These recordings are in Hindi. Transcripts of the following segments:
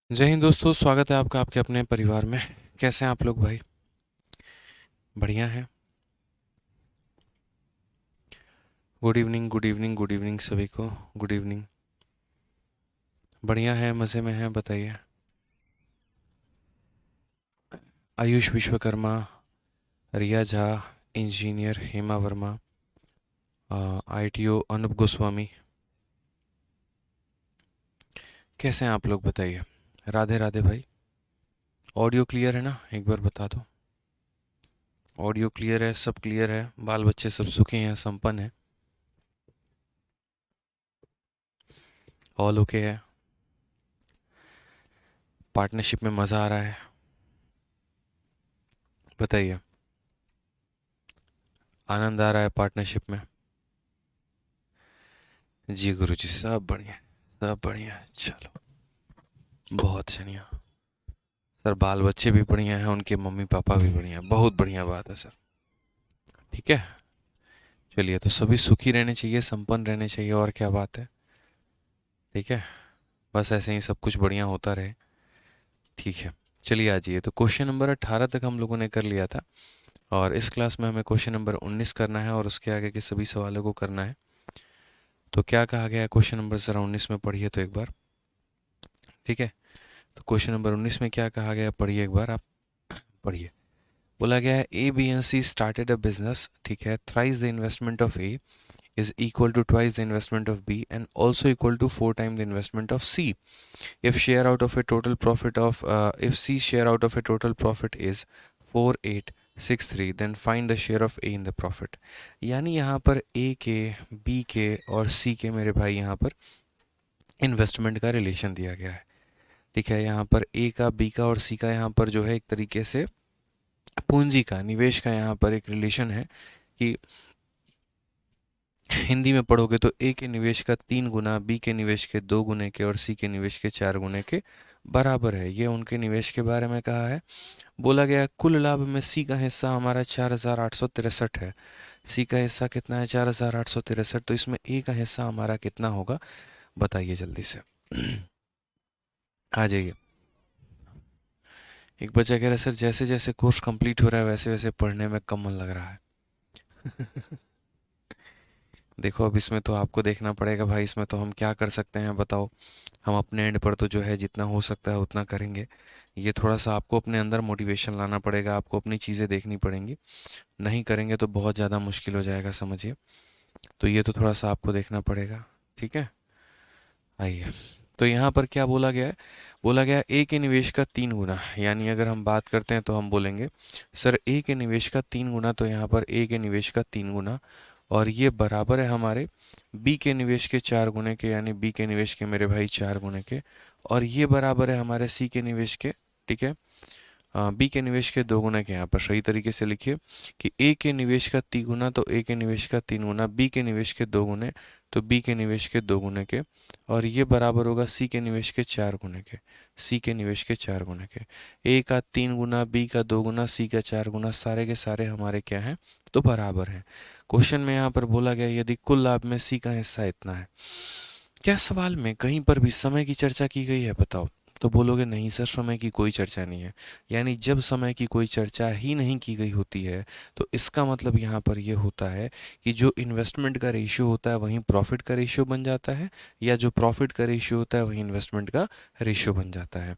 जय हिंद दोस्तों, स्वागत है आपका आपके अपने परिवार में। कैसे हैं आप लोग भाई? बढ़िया हैं। Good evening, good evening, good evening सभी को। Good evening. बढ़िया है, मज़े में हैं, बताइए। आयुष विश्वकर्मा, रिया झा, इंजीनियर हेमा वर्मा, आईटीओ अनूप गोस्वामी। कैसे हैं आप लोग, बताइए। राधे राधे भाई। ऑडियो क्लियर है ना? एक बार बता दो। ऑडियो क्लियर है, सब क्लियर है, बाल बच्चे सब सुखी हैं, संपन्न है, ऑल ओके है। पार्टनरशिप में मज़ा आ रहा है, बताइए। आनंद आ रहा है पार्टनरशिप में? जी गुरुजी, सब बढ़िया, सब बढ़िया है। चलो, बहुत बढ़िया। सर बाल बच्चे भी बढ़िया हैं, उनके मम्मी पापा भी बढ़िया हैं, बहुत बढ़िया बात है सर। ठीक है, चलिए, तो सभी सुखी रहने चाहिए, संपन्न रहने चाहिए, और क्या बात है। ठीक है, बस ऐसे ही सब कुछ बढ़िया होता रहे। ठीक है, चलिए आ जाइए। तो क्वेश्चन नंबर 18 तक हम लोगों ने कर लिया था, और इस क्लास में हमें क्वेश्चन नंबर 19 करना है, और उसके आगे के सभी सवालों को करना है। तो क्या कहा गया है क्वेश्चन नंबर ज़रा 19 में, पढ़िए तो एक बार। ठीक है, तो क्वेश्चन नंबर 19 में क्या कहा गया, पढ़िए एक बार आप। पढ़िए। बोला गया है A B and C started a business, ठीक है, thrice the investment of A is equal to twice the investment of B and also equal to 4 times the investment of C. If share out of a total profit of if C share out of a total profit is 4863, then find the share of A in the profit. यानी यहाँ पर A के, B के और C के मेरे भाई यहाँ पर इन्वेस्टमेंट का रिलेशन दिया गया है। ठीक है, यहाँ पर A का, B का और C का यहाँ पर जो है एक तरीके से पूंजी का, निवेश का यहाँ पर एक रिलेशन है कि हिंदी में पढ़ोगे तो ए के निवेश का 3 गुना, बी के निवेश के 2 गुने के और सी के निवेश के 4 गुने के बराबर है। ये उनके निवेश के बारे में कहा है। बोला गया कुल लाभ में सी का हिस्सा हमारा 4863 है। सी का हिस्सा कितना है? 4863। तो इसमें ए का हिस्सा हमारा कितना होगा, बताइए जल्दी से। आ जाइए। एक बच्चा कह रहा है सर जैसे जैसे कोर्स कंप्लीट हो रहा है वैसे वैसे पढ़ने में कम मन लग रहा है। देखो, अब इसमें तो आपको देखना पड़ेगा भाई, इसमें तो हम क्या कर सकते हैं बताओ। हम अपने एंड पर तो जो है जितना हो सकता है उतना करेंगे। ये थोड़ा सा आपको अपने अंदर मोटिवेशन लाना पड़ेगा, आपको अपनी चीज़ें देखनी पड़ेंगी। नहीं करेंगे तो बहुत ज़्यादा मुश्किल हो जाएगा, समझिए। तो ये तो थोड़ा सा आपको देखना पड़ेगा। ठीक है, आइए। तो यहाँ पर क्या बोला गया है? बोला गया ए के निवेश का 3 गुना, यानी अगर हम बात करते हैं तो हम बोलेंगे सर ए के निवेश का 3 गुना, तो यहाँ पर ए के निवेश का 3 गुना, और ये बराबर है हमारे बी के निवेश के 4 गुने के, यानी बी के निवेश के मेरे भाई 4 गुने के, और ये बराबर है हमारे सी के निवेश के। ठीक है, बी के निवेश के 2 गुना के। यहाँ पर सही तरीके से लिखिए कि ए के निवेश का 3 गुना, तो ए के निवेश का 3 गुना, बी के निवेश के 2 गुने, तो बी के निवेश के 2 गुने के, और ये बराबर होगा सी के निवेश के 4 गुने के। सी के निवेश के 4 गुने के। ए का 3 गुना, बी का 2 गुना, सी का 4 गुना, सारे के सारे हमारे क्या हैं, तो बराबर हैं। क्वेश्चन में यहाँ पर बोला गया यदि कुल लाभ में सी का हिस्सा इतना है। क्या सवाल में कहीं पर भी समय की चर्चा की गई है, बताओ? तो बोलोगे नहीं सर, समय की कोई चर्चा नहीं है। यानी जब समय की कोई चर्चा ही नहीं की गई होती है, तो इसका मतलब यहाँ पर ये होता है कि जो इन्वेस्टमेंट का रेशियो होता है वहीं प्रॉफिट का रेशियो बन जाता है, या जो प्रॉफिट का रेशियो होता है वहीं इन्वेस्टमेंट का रेशियो बन जाता है।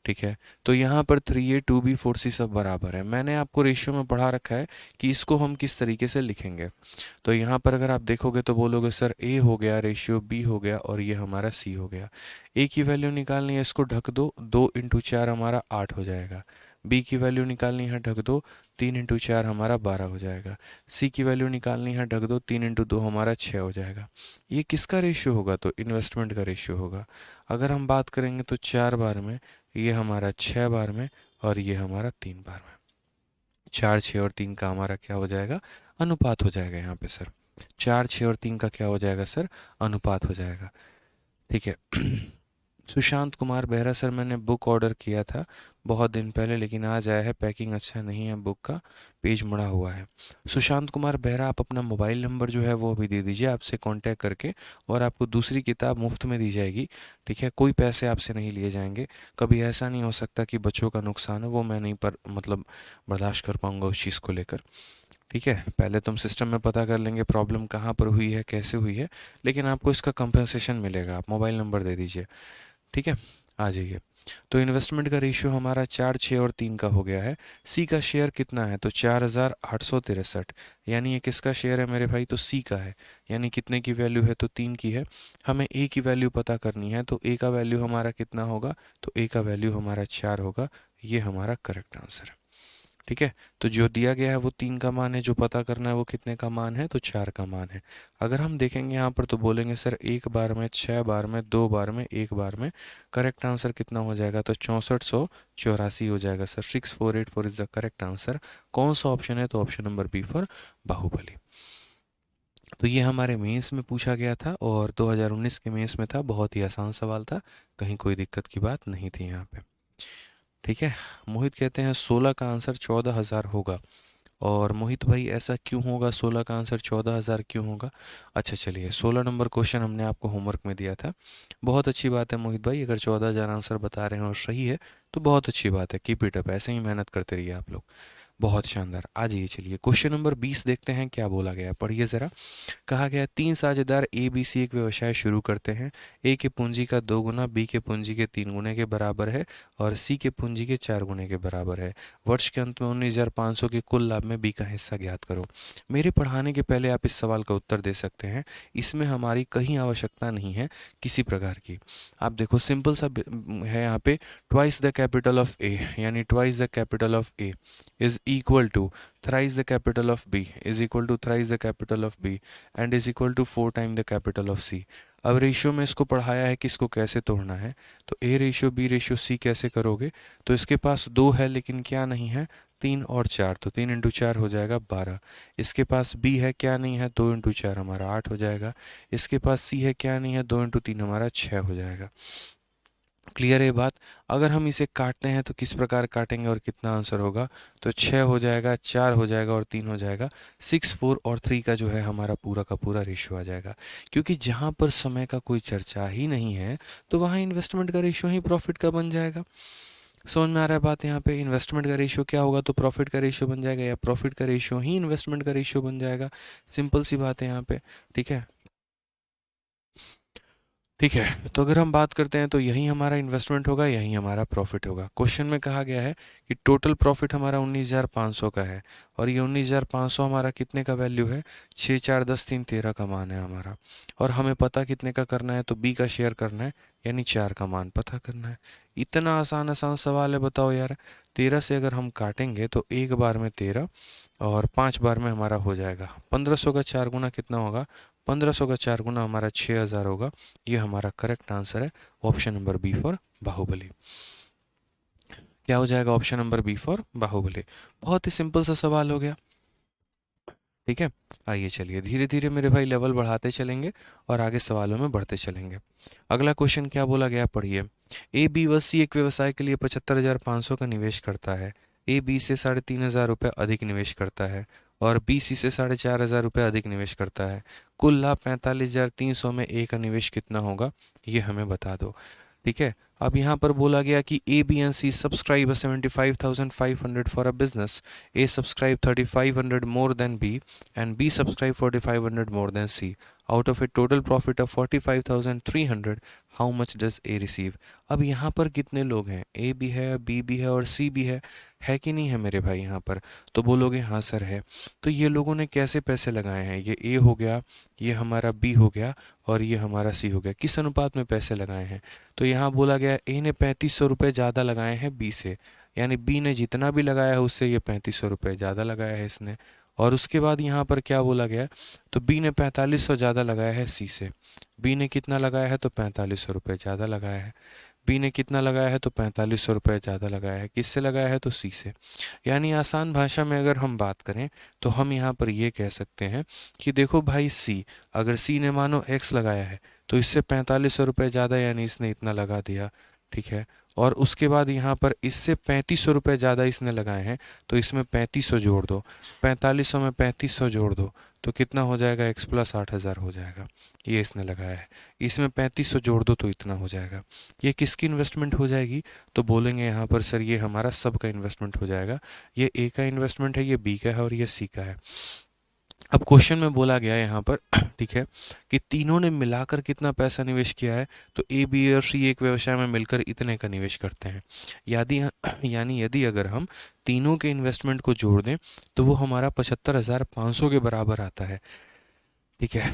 ठीक है, तो यहाँ पर 3A 2B 4C सब बराबर है। मैंने आपको रेशियो में पढ़ा रखा है कि इसको हम किस तरीके से लिखेंगे। तो यहाँ पर अगर आप देखोगे तो बोलोगे सर ए हो गया, रेशियो बी हो गया, और ये हमारा सी हो गया। ए की वैल्यू निकालनी है, इसको ढक दो, 2 × 4 हमारा 8 हो जाएगा। बी की वैल्यू निकालनी है, ढक दो, 3 × 4 हमारा 12 हो जाएगा। सी की वैल्यू निकालनी है, ढक दो, 3 × 2 हमारा 6 हो जाएगा। ये किसका रेशियो होगा? तो इन्वेस्टमेंट का रेशियो होगा। अगर हम बात करेंगे तो 4 बार में, ये हमारा 6 बार में, और ये हमारा 3 बार में। 4, 6 और 3 का हमारा क्या हो जाएगा? अनुपात हो जाएगा यहाँ पे सर। 4, 6 और 3 का क्या हो जाएगा सर? अनुपात हो जाएगा। ठीक है। सुशांत कुमार बेहरा सर, मैंने बुक ऑर्डर किया था, बहुत दिन पहले, लेकिन आज आया है। पैकिंग अच्छा नहीं है बुक का, पेज मुड़ा हुआ है। सुशांत कुमार बेहरा, आप अपना मोबाइल नंबर जो है वो भी दे दीजिए, आपसे कांटेक्ट करके, और आपको दूसरी किताब मुफ्त में दी जाएगी। ठीक है, कोई पैसे आपसे नहीं लिए जाएंगे। कभी ऐसा नहीं हो सकता कि बच्चों का नुकसान हो, वो मैं नहीं पर मतलब बर्दाश्त कर पाऊंगा उस चीज़ को लेकर। ठीक है, पहले तो हम सिस्टम में पता कर लेंगे प्रॉब्लम कहाँ पर हुई है, कैसे हुई है, लेकिन आपको इसका कंपनसेशन मिलेगा। आप मोबाइल नंबर दे दीजिए। ठीक है, आ जाइए। तो इन्वेस्टमेंट का रेशियो हमारा 4, 6 और 3 का हो गया है। सी का शेयर कितना है, तो 4863, यानी ये किसका शेयर है मेरे भाई, तो सी का है। यानी कितने की वैल्यू है, तो 3 की है। हमें ए की वैल्यू पता करनी है, तो ए का वैल्यू हमारा कितना होगा, तो ए का वैल्यू हमारा 4 होगा। ये हमारा करेक्ट आंसर है। ठीक है, तो जो दिया गया है वो 3 का मान है, जो पता करना है वो कितने का मान है, तो 4 का मान है। अगर हम देखेंगे यहाँ पर तो बोलेंगे सर 1 बार में, 6 बार में, 2 बार में, 1 बार में, करेक्ट आंसर कितना हो जाएगा, तो 6484 हो जाएगा sir. 6484 is the correct answer. कौन सा ऑप्शन है, तो option number B for Baahubali. तो ये हमारे मेंस में पूछा गया था, और 2019 के मेंस में था। बहुत ही आसान सवाल था, कहीं कोई दिक्कत की बात नहीं थी यहाँ पे। ठीक है, मोहित कहते हैं 16 का आंसर 14,000 होगा। और मोहित भाई ऐसा क्यों होगा, 16 का आंसर 14,000 क्यों होगा? अच्छा चलिए, 16 नंबर क्वेश्चन हमने आपको होमवर्क में दिया था। बहुत अच्छी बात है मोहित भाई, अगर 14,000 आंसर बता रहे हैं और सही है तो बहुत अच्छी बात है। कीप इट अप, ऐसे ही मेहनत करते रहिए आप लोग। बहुत शानदार। आ जाइए, चलिए क्वेश्चन नंबर 20 देखते हैं क्या बोला गया है, पढ़िए ज़रा। कहा गया 3 साझेदार ए बी सी एक व्यवसाय शुरू करते हैं। ए के पूंजी का 2 गुना बी के पूंजी के 3 गुने के बराबर है, और सी के पूंजी के 4 गुने के बराबर है। वर्ष के अंत में 19,500 के कुल लाभ में बी का हिस्सा ज्ञात करो। मेरे पढ़ाने के पहले आप इस सवाल का उत्तर दे सकते हैं। इसमें हमारी कहीं आवश्यकता नहीं है किसी प्रकार की। आप देखो सिंपल सा है यहाँ पे, twice the capital of A, यानी twice the capital of A is equal to thrice the capital of B is equal to thrice the capital of B and is equal to 4 time the capital of C। अब रेशियो में इसको पढ़ाया है कि इसको कैसे तोड़ना है। तो A ratio B ratio C कैसे करोगे, तो इसके पास 2 है लेकिन क्या नहीं है, 3 और 4, तो 3 × 4 हो जाएगा 12। इसके पास B है, क्या नहीं है, 2 × 4 हमारा 8 हो जाएगा। इसके पास C है, क्या नहीं है, 2 × 3 हमारा 6 हो जाएगा। क्लियर है बात? अगर हम इसे काटते हैं तो किस प्रकार काटेंगे और कितना आंसर होगा, तो 6 हो जाएगा, 4 हो जाएगा और 3 हो जाएगा। 6, 4 और 3 का जो है हमारा पूरा का पूरा रेशियो आ जाएगा। क्योंकि जहाँ पर समय का कोई चर्चा ही नहीं है तो वहाँ इन्वेस्टमेंट का रेशियो ही प्रॉफिट का बन जाएगा। समझ में आ रहा है बात? यहाँ पे इन्वेस्टमेंट का रेशियो क्या होगा, तो प्रॉफिट का रेशियो बन जाएगा, या प्रॉफिट का रेशियो ही इन्वेस्टमेंट का रेशियो बन जाएगा। सिंपल सी बात है यहाँ पे। ठीक है, ठीक है, तो अगर हम बात करते हैं तो यही हमारा इन्वेस्टमेंट होगा, यही हमारा प्रॉफिट होगा। क्वेश्चन में कहा गया है कि टोटल प्रॉफिट हमारा 19,500 का है, और ये 19,500 हमारा कितने का वैल्यू है, 6, 4, 10, 3, 13 का मान है हमारा। और हमें पता कितने का करना है, तो बी का शेयर करना है, यानी 4 का मान पता करना है। इतना आसान आसान सवाल है, बताओ यार। 13 से अगर हम काटेंगे तो 1 बार में 13 और 5 बार में हमारा हो जाएगा 1500 का 4 गुना कितना होगा, 1500 का 4 गुना हमारा 6,000 होगा। ये हमारा करेक्ट आंसर है, option number B for Baahubali. क्या हो जाएगा, option number B for Baahubali. बहुत ही सिंपल सा सवाल हो गया। ठीक है, आइए चलिए धीरे धीरे मेरे भाई लेवल बढ़ाते चलेंगे और आगे सवालों में बढ़ते चलेंगे। अगला क्वेश्चन क्या बोला गया, पढ़िए। ए बी व सी एक व्यवसाय के लिए 75,500 का निवेश करता है। ए बी से 3,500 रुपये अधिक निवेश करता है, और बी सी से 4,500 रुपये अधिक निवेश करता है। कुल लाभ 45,300 में ए का निवेश कितना होगा, ये हमें बता दो। ठीक है, अब यहाँ पर बोला गया कि A B and C subscribe 75,500 for a business. A subscribe 3,500 more than B and B subscribe 4,500 more than C. Out of a total profit of 45,300, how much does A receive? अब यहाँ पर कितने लोग हैं, A भी है, B भी है और C भी है कि नहीं है मेरे भाई यहाँ पर? तो बोलोगे हाँ सर है। तो ये लोगों ने कैसे पैसे लगाए हैं, ये A हो गया, ये हमारा B हो गया और ये हमारा C हो गया, किस अनुपात में पैसे लगाए हैं? तो यहाँ बोला गया A ने 3,500 रुपये ज़्यादा लगाए हैं B से, यानी बी ने जितना भी लगाया है उससे ये 3,500 रुपये ज़्यादा लगाया है इसने। और उसके बाद यहाँ पर क्या बोला गया, तो बी ने 4,500 ज़्यादा लगाया है सी से। बी ने कितना लगाया है, तो 4,500 रुपये ज़्यादा लगाया है। बी ने कितना लगाया है, तो 4,500 रुपये ज़्यादा लगाया है, किससे लगाया है, तो सी से। यानी आसान भाषा में अगर हम बात करें तो हम यहाँ पर ये कह सकते हैं कि देखो भाई सी, अगर सी ने मानो एक्स लगाया है तो इससे 4,500 रुपये ज़्यादा, यानी इसने इतना लगा दिया। ठीक है, और उसके बाद यहाँ पर इससे 3500 रुपये ज़्यादा इसने लगाए हैं, तो इसमें 3500 जोड़ दो, 4500 में 3500 जोड़ दो, तो कितना हो जाएगा, x प्लस 8000 हो जाएगा। ये इसने लगाया है, इसमें 3500 जोड़ दो तो इतना हो जाएगा। ये किसकी इन्वेस्टमेंट हो जाएगी, तो बोलेंगे यहाँ पर सर ये हमारा सब का इन्वेस्टमेंट हो जाएगा। ये ए का इन्वेस्टमेंट है, ये बी का है और ये सी का है। अब क्वेश्चन में बोला गया है यहाँ पर ठीक है कि तीनों ने मिलाकर कितना पैसा निवेश किया है, तो ए बी और सी एक व्यवसाय में मिलकर इतने का निवेश करते हैं। यदि यानी यदि अगर हम तीनों के इन्वेस्टमेंट को जोड़ दें तो वो हमारा 75,500 के बराबर आता है। ठीक है,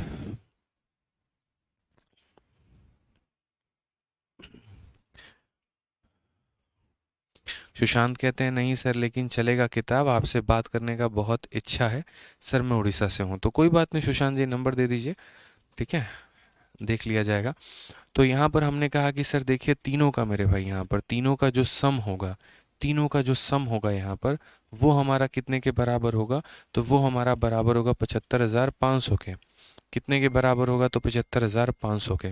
सुशांत कहते हैं नहीं सर लेकिन चलेगा, किताब आपसे बात करने का बहुत इच्छा है सर, मैं उड़ीसा से हूँ। तो कोई बात नहीं सुशांत जी, नंबर दे दीजिए, ठीक है, देख लिया जाएगा। तो यहाँ पर हमने कहा कि सर देखिए तीनों का, मेरे भाई यहाँ पर तीनों का जो सम होगा, तीनों का जो सम होगा यहाँ पर वो हमारा कितने के बराबर होगा, तो वो हमारा बराबर होगा 75,500 के। कितने के बराबर होगा, तो 75,500 के।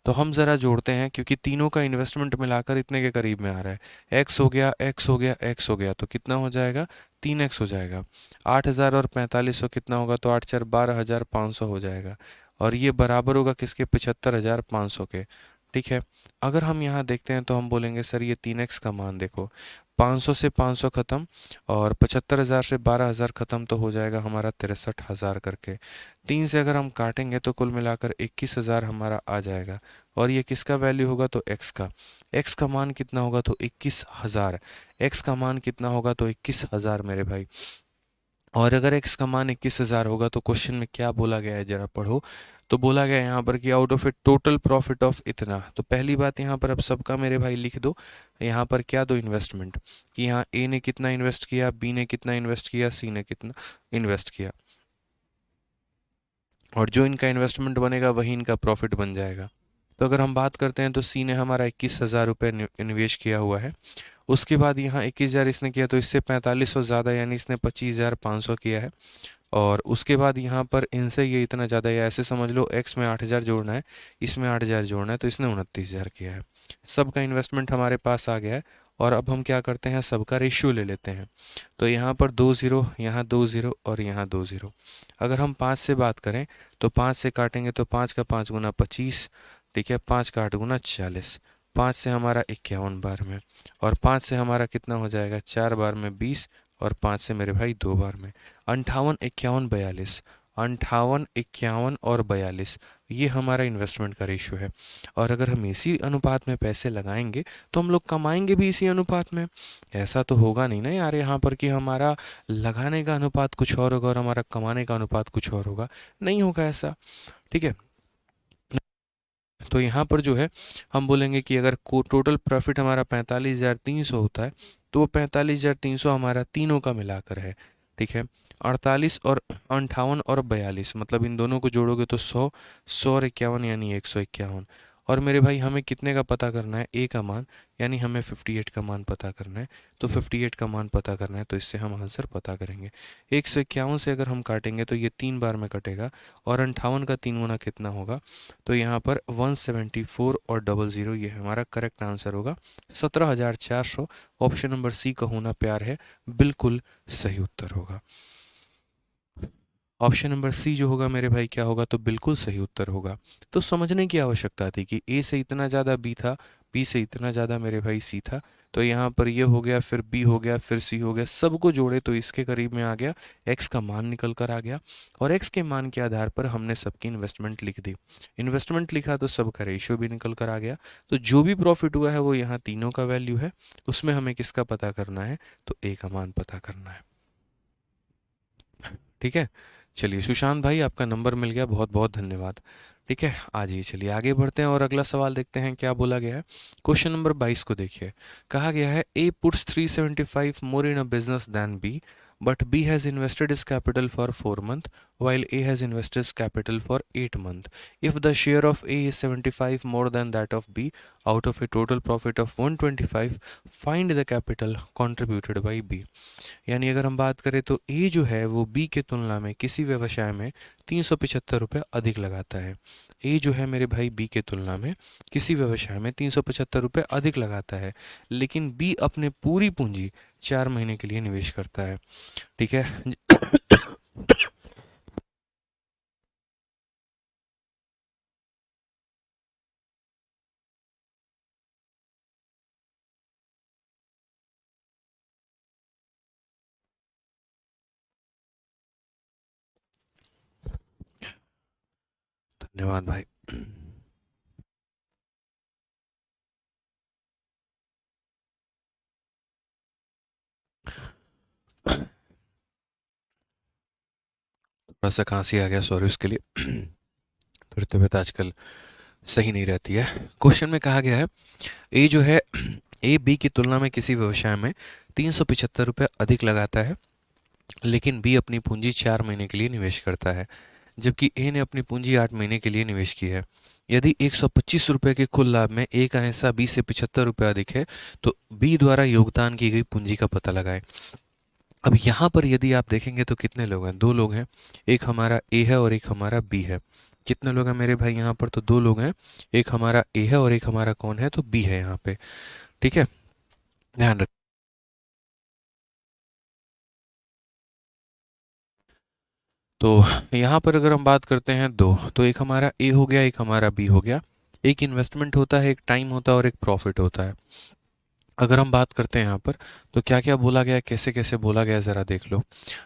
तो हम ज़रा जोड़ते हैं क्योंकि तीनों का इन्वेस्टमेंट मिलाकर इतने के करीब में आ रहा है। एक्स हो गया, एक्स हो गया, एक्स हो गया, तो कितना हो जाएगा, 3x हो जाएगा। 8,000 और 4500 कितना होगा, तो 8 4 12,500 हो जाएगा। और ये बराबर होगा किसके, 75,500 के। ठीक है, अगर हम यहाँ देखते हैं तो हम बोलेंगे सर ये 3x का मान देखो, 500 से 500 ख़त्म और 75,000 से 12,000 ख़त्म, तो हो जाएगा हमारा 63,000 करके। 3 से अगर हम काटेंगे तो कुल मिलाकर 21,000 हमारा आ जाएगा। और ये किसका वैल्यू होगा, तो x का। x का मान कितना होगा, तो 21,000। x का मान कितना होगा, तो 21,000 मेरे भाई। और अगर x का मान 21,000 होगा तो क्वेश्चन में क्या बोला गया है जरा पढ़ो। तो बोला गया है यहाँ पर कि out of A total profit of इतना। तो पहली बात यहाँ पर अब सबका मेरे भाई लिख दो, यहाँ पर क्या दो, इन्वेस्टमेंट, कि यहाँ ए ने कितना इन्वेस्ट किया, बी ने कितना इन्वेस्ट किया, सी ने कितना इन्वेस्ट किया, और जो इनका इन्वेस्टमेंट बनेगा वही इनका प्रॉफिट बन जाएगा। तो अगर हम बात करते हैं तो सी ने हमारा 21,000 रुपये निवेश किया हुआ है। उसके बाद यहाँ 21,000 इसने किया, तो इससे 4500 ज़्यादा यानी इसने 25,500 किया है। और उसके बाद यहाँ पर इनसे ये इतना ज़्यादा, या ऐसे समझ लो x में 8,000 जोड़ना है, इसमें 8,000 जोड़ना है, तो इसने 29,000 किया है। सबका इन्वेस्टमेंट हमारे पास आ गया है। और अब हम क्या करते हैं, सबका रेशियो ले लेते हैं। तो यहाँ पर 2 ज़ीरो, यहाँ 2 ज़ीरो और यहाँ 2 ज़ीरो। अगर हम 5 से बात करें तो 5 से काटेंगे तो 5 का 5 गुना 25, ठीक है, 5 का 8 गुना 40। 5 से हमारा 51 बार में, और 5 से हमारा कितना हो जाएगा, 4 बार में 20, और 5 से मेरे भाई 2 बार में 58, 51, 42। 58, 51 और 42, ये हमारा इन्वेस्टमेंट का रेशियो है। और अगर हम इसी अनुपात में पैसे लगाएंगे तो हम लोग कमाएंगे भी इसी अनुपात में। ऐसा तो होगा नहीं ना यार यहाँ पर कि हमारा लगाने का अनुपात कुछ और होगा और हमारा कमाने का अनुपात कुछ और होगा, नहीं होगा ऐसा। ठीक है, तो यहाँ पर जो है हम बोलेंगे कि अगर टोटल प्रॉफिट हमारा 45,300 होता है तो वो 45,300 हमारा तीनों का मिलाकर है। ठीक है, 48 और 58 और 42, मतलब इन दोनों को जोड़ोगे तो 100, 100 और 51 यानी 151। और मेरे भाई हमें कितने का पता करना है, ए का मान, यानी हमें 58 का मान पता करना है। तो 58 का मान पता करना है तो इससे हम आंसर पता करेंगे। 151 से अगर हम काटेंगे तो ये 3 बार में कटेगा, और 58 का 3 गुना कितना होगा, तो यहाँ पर 174 और 00, ये हमारा करेक्ट आंसर होगा 17,400। ऑप्शन नंबर सी का होना प्यार है, बिल्कुल सही उत्तर होगा। ऑप्शन नंबर सी जो होगा मेरे भाई क्या होगा, तो बिल्कुल सही उत्तर होगा। तो समझने की आवश्यकता थी कि ए से इतना ज़्यादा बी था, बी से इतना ज़्यादा मेरे भाई सी था। तो यहाँ पर ये हो गया, फिर बी हो गया, फिर सी हो गया, सबको जोड़े तो इसके करीब में आ गया, एक्स का मान निकल कर आ गया। और एक्स के मान के आधार पर हमने सबकी इन्वेस्टमेंट लिख दी। इन्वेस्टमेंट लिखा तो सबका रेशियो भी निकल कर आ गया। तो जो भी प्रॉफिट हुआ है वो यहाँ तीनों का वैल्यू है, उसमें हमें किसका पता करना है, तो ए का मान पता करना है। ठीक है, चलिए सुशांत भाई आपका नंबर मिल गया, बहुत बहुत धन्यवाद। ठीक है, आ जाइए, चलिए आगे बढ़ते हैं और अगला सवाल देखते हैं क्या बोला गया है। क्वेश्चन नंबर 22 को देखिए, कहा गया है A puts 375 more in a business than B, but B has invested is capital for 4 month, while A has investors capital for 8 months. If the share of A is 75 more than that of B, out of a total profit of 125, find the capital contributed by B. यानी अगर हम बात करें तो ए जो है वो बी के तुलना में किसी व्यवसाय में 375 रुपये अधिक लगाता है। ए जो है मेरे भाई बी के तुलना में किसी व्यवसाय में 375 रुपये अधिक लगाता है, लेकिन बी अपने पूरी पूंजी 4 महीने के लिए निवेश करता है। ठीक है। धन्यवाद भाई। थोड़ा सा खांसी आ गया, सॉरी उसके लिए। थोड़ी तबीयत आजकल सही नहीं रहती है। क्वेश्चन में कहा गया है ए जो है ए बी की तुलना में किसी व्यवसाय में 375 रुपये अधिक लगाता है, लेकिन बी अपनी पूंजी 4 महीने के लिए निवेश करता है, जबकि ए ने अपनी पूंजी 8 महीने के लिए निवेश की है। यदि 125 रुपये के कुल लाभ में ए का हिस्सा बी से 75 रुपये अधिक है, तो बी द्वारा योगदान की गई पूंजी का पता लगाएं। अब यहाँ पर यदि आप देखेंगे तो कितने लोग हैं? 2 लोग हैं, एक हमारा ए है और एक हमारा बी है। कितने लोग हैं मेरे भाई यहाँ पर? तो 2 लोग हैं, एक हमारा ए है और एक हमारा कौन है? तो बी है यहाँ पे। ठीक है, ध्यान रख। तो यहाँ पर अगर हम बात करते हैं दो, तो एक हमारा ए हो गया, एक हमारा बी हो गया। एक इन्वेस्टमेंट होता है, एक टाइम होता है और एक प्रॉफिट होता है। अगर हम बात करते हैं यहाँ पर तो क्या क्या बोला गया, कैसे कैसे बोला गया, ज़रा देख लो।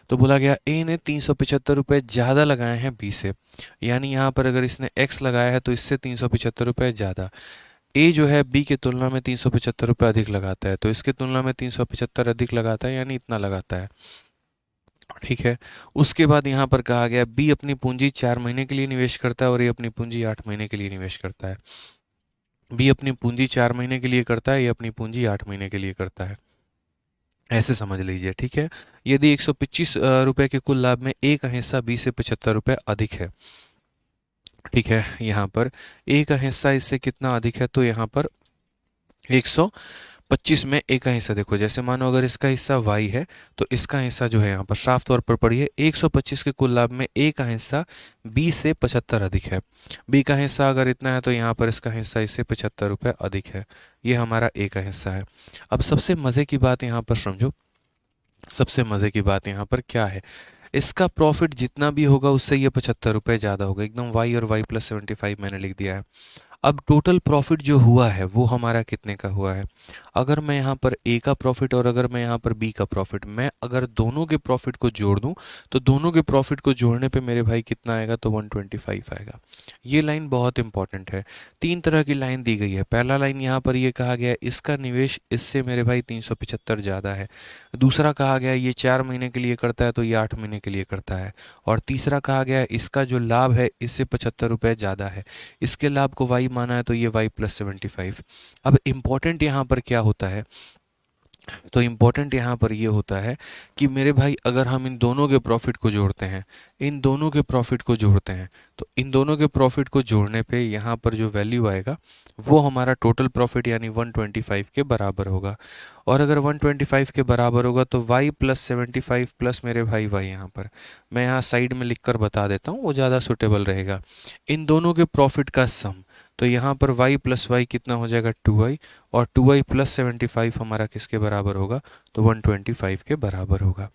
तो बोला गया ए ने 375 रुपये ज़्यादा लगाए हैं बी से, यानी यहाँ पर अगर इसने एक्स लगाया है तो इससे 375 रुपये ज़्यादा। ए जो है बी की तुलना में 375 रुपये अधिक लगाता है, तो इसकी तुलना में 375 अधिक लगाता है, यानी इतना लगाता है। ठीक है। उसके बाद यहाँ पर कहा गया बी अपनी पूंजी 4 महीने के लिए निवेश करता है और ए अपनी पूंजी 8 महीने के लिए निवेश करता है। बी अपनी पूंजी 4 महीने के लिए करता है, ये अपनी पूंजी 8 महीने के लिए करता है, ऐसे समझ लीजिए। ठीक है। यदि 125 रुपए के कुल लाभ में ए का हिस्सा बी से 75 रुपये अधिक है, ठीक है, यहाँ पर ए का हिस्सा इससे कितना अधिक है? तो यहाँ पर 125 में ए का हिस्सा देखो, जैसे मानो अगर इसका हिस्सा y है तो इसका हिस्सा जो है यहाँ पर साफ तौर पर पढ़िए, 125 के कुल लाभ में ए का हिस्सा b से 75 अधिक है। b का हिस्सा अगर इतना है तो यहाँ पर इसका हिस्सा इससे 75 रुपये अधिक है। ये हमारा ए का हिस्सा है। अब सबसे मज़े की बात यहाँ पर समझो, सबसे मज़े की बात यहाँ पर क्या है? इसका प्रॉफिट जितना भी होगा उससे ये 75 रुपये ज़्यादा होगा, एकदम y और y+75 मैंने लिख दिया है। अब टोटल प्रॉफिट जो हुआ है वो हमारा कितने का हुआ है? अगर मैं यहाँ पर ए का प्रॉफिट और अगर मैं यहाँ पर बी का प्रॉफिट, मैं अगर दोनों के प्रॉफिट को जोड़ दूँ तो दोनों के प्रॉफिट को जोड़ने पे मेरे भाई कितना आएगा? तो 125 आएगा। ये लाइन बहुत इंपॉर्टेंट है। 3 तरह की लाइन दी गई है। पहला लाइन यहाँ पर ये कहा गया है इसका निवेश इससे मेरे भाई 375 ज़्यादा है। दूसरा कहा गया है ये 4 महीने के लिए करता है तो ये 8 महीने के लिए करता है। और तीसरा कहा गया है इसका जो लाभ है इससे 75 रुपये ज़्यादा है, इसके लाभ को y माना है तो ये y+75। अब इम्पॉर्टेंट यहाँ पर क्या होता है? तो इम्पॉर्टेंट यहाँ पर ये होता है कि मेरे भाई अगर हम इन दोनों के प्रॉफिट को जोड़ते हैं, इन दोनों के प्रॉफिट को जोड़ते हैं, तो इन दोनों के प्रॉफिट को जोड़ने पे यहाँ पर जो वैल्यू आएगा वो हमारा टोटल प्रॉफिट यानी 125 के बराबर होगा। और अगर 125 के बराबर होगा तो y+75 प्लस मेरे भाई y, यहाँ पर मैं यहाँ साइड में लिख कर बता देता हूँ, वो ज़्यादा सूटेबल रहेगा। इन दोनों के प्रॉफिट का सम, तो यहाँ पर y+y कितना हो जाएगा? 2y, और 2y+75 हमारा किसके बराबर होगा? तो 125 के बराबर होगा।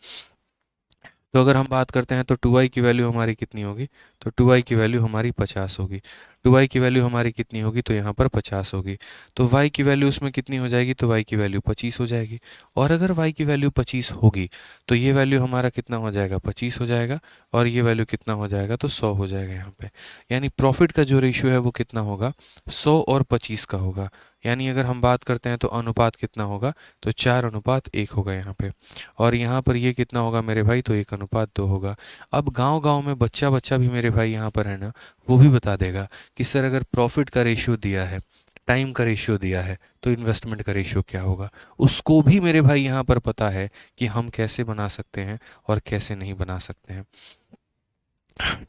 तो अगर हम बात करते हैं तो 2y की वैल्यू हमारी कितनी होगी? तो 2y की वैल्यू हमारी 50 होगी। 2y की वैल्यू हमारी कितनी होगी? तो यहाँ पर 50 होगी। तो y की वैल्यू उसमें कितनी हो जाएगी? तो y की वैल्यू 25 हो जाएगी। और अगर y की वैल्यू 25 होगी तो ये वैल्यू हमारा कितना हो जाएगा? 25 हो जाएगा। और ये वैल्यू कितना हो जाएगा? तो 100 हो जाएगा यहाँ पे। यानी प्रॉफिट का जो रेशियो है वो कितना होगा? 100 और 25 का होगा। यानी अगर हम बात करते हैं तो अनुपात कितना होगा? तो 4:1 होगा यहाँ पे। और यहाँ पर ये कितना होगा मेरे भाई? तो 1:2 होगा। अब गांव गांव में बच्चा बच्चा भी मेरे भाई यहाँ पर है ना, वो भी बता देगा कि सर अगर प्रॉफिट का रेशियो दिया है, टाइम का रेशियो दिया है, तो इन्वेस्टमेंट का रेशियो क्या होगा? उसको भी मेरे भाई यहाँ पर पता है कि हम कैसे बना सकते हैं और कैसे नहीं बना सकते हैं।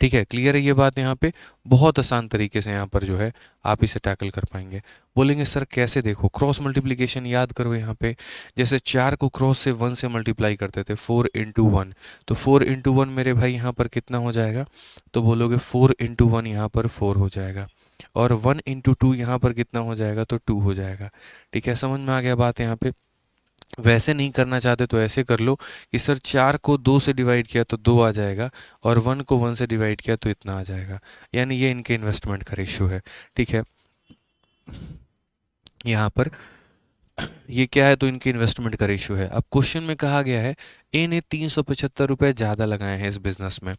ठीक है, क्लियर है ये बात यहाँ पे? बहुत आसान तरीके से यहाँ पर जो है आप इसे टैकल कर पाएंगे। बोलेंगे सर कैसे? देखो क्रॉस मल्टीप्लिकेशन याद करो यहाँ पे, जैसे 4 को क्रॉस से 1 से मल्टीप्लाई करते थे, 4 इंटू 1, तो 4 इंटू 1 मेरे भाई यहाँ पर कितना हो जाएगा? तो बोलोगे 4 इंटू 1 यहाँ पर 4 हो जाएगा, और 1 इंटू 2 यहाँ पर कितना हो जाएगा? तो 2 हो जाएगा। ठीक है, समझ में आ गया बात यहाँ पे? वैसे नहीं करना चाहते तो ऐसे कर लो कि सर 4 को 2 से डिवाइड किया तो 2 आ जाएगा, और 1 को 1 से डिवाइड किया तो इतना आ जाएगा। यानी ये इनके इन्वेस्टमेंट का रेशियो है। ठीक है, यहाँ पर ये क्या है? तो इनके इन्वेस्टमेंट का रेशियो है। अब क्वेश्चन में कहा गया है ए ने 375 रुपये ज़्यादा लगाए हैं इस बिजनेस में।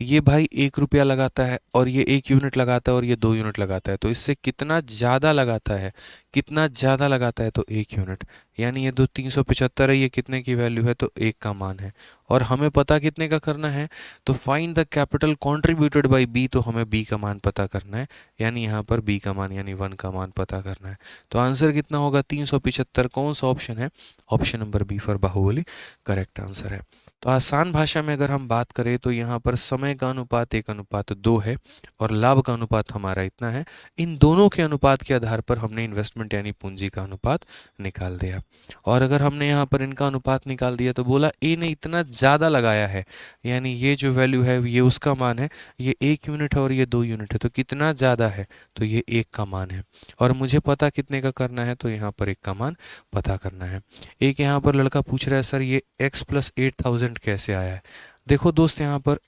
ये भाई 1 रुपया लगाता है, और ये 1 यूनिट लगाता है, और ये 2 यूनिट लगाता है, तो इससे कितना ज़्यादा लगाता है? कितना ज़्यादा लगाता है? तो 1 यूनिट। यानी ये 375 है, ये कितने की वैल्यू है? तो 1 का मान है। और हमें पता कितने का करना है? तो find the capital contributed by B, तो हमें बी का मान पता करना है। यानी यहाँ पर बी का मान यानी 1 का मान पता करना है। तो आंसर कितना होगा? 375। कौन सा ऑप्शन है? Option number B for Baahubali correct answer है। तो आसान भाषा में अगर हम बात करें तो यहाँ पर समय का अनुपात 1:2 है, और लाभ का अनुपात हमारा इतना है। इन दोनों के अनुपात के आधार पर हमने इन्वेस्टमेंट यानी पूंजी का अनुपात निकाल दिया। और अगर हमने यहाँ पर इनका अनुपात निकाल दिया तो बोला ए ने इतना ज़्यादा लगाया है, यानी ये जो वैल्यू है ये उसका मान है, ये 1 यूनिट है और ये 2 यूनिट है, तो कितना ज़्यादा है? तो ये 1 का मान है। और मुझे पता कितने का करना है? तो यहाँ पर 1 का मान पता करना है। एक यहाँ पर लड़का पूछ रहा है सर ये x प्लस 8000 कैसे आया है? देखो दोस्त यहाँ पर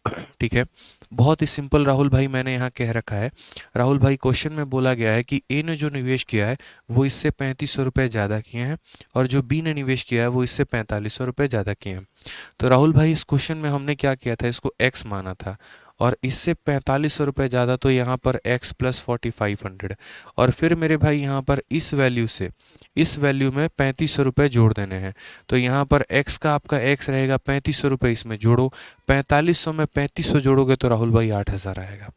ठीक है, बहुत ही सिंपल राहुल भाई मैंने यहाँ कह रखा है। राहुल भाई क्वेश्चन में बोला गया है कि ए ने जो निवेश किया है वो इससे 3500 रुपये ज़्यादा किए हैं, और जो बी ने निवेश किया है वो इससे 4500 रुपये ज़्यादा किए हैं। तो राहुल भाई इस क्वेश्चन में हमने क्या किया था? इसको x माना था, और इससे 4500 रुपये ज़्यादा, तो यहाँ पर x प्लस 4500, और फिर मेरे भाई यहाँ पर इस वैल्यू से इस वैल्यू में 3500 रुपये जोड़ देने हैं। तो यहाँ पर x का आपका x रहेगा 3500 रुपये, इसमें जोड़ो 4500 में 3500 जोड़ोगे तो राहुल भाई 8000 आएगा।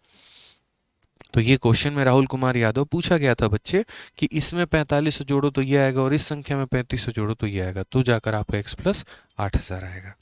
तो ये क्वेश्चन में राहुल कुमार यादव पूछा गया था बच्चे कि इसमें 4500 जोड़ो तो ये आएगा, और इस संख्या में 3500 जोड़ो तो ये आएगा, तो जाकर आपका x प्लस 8000 आएगा।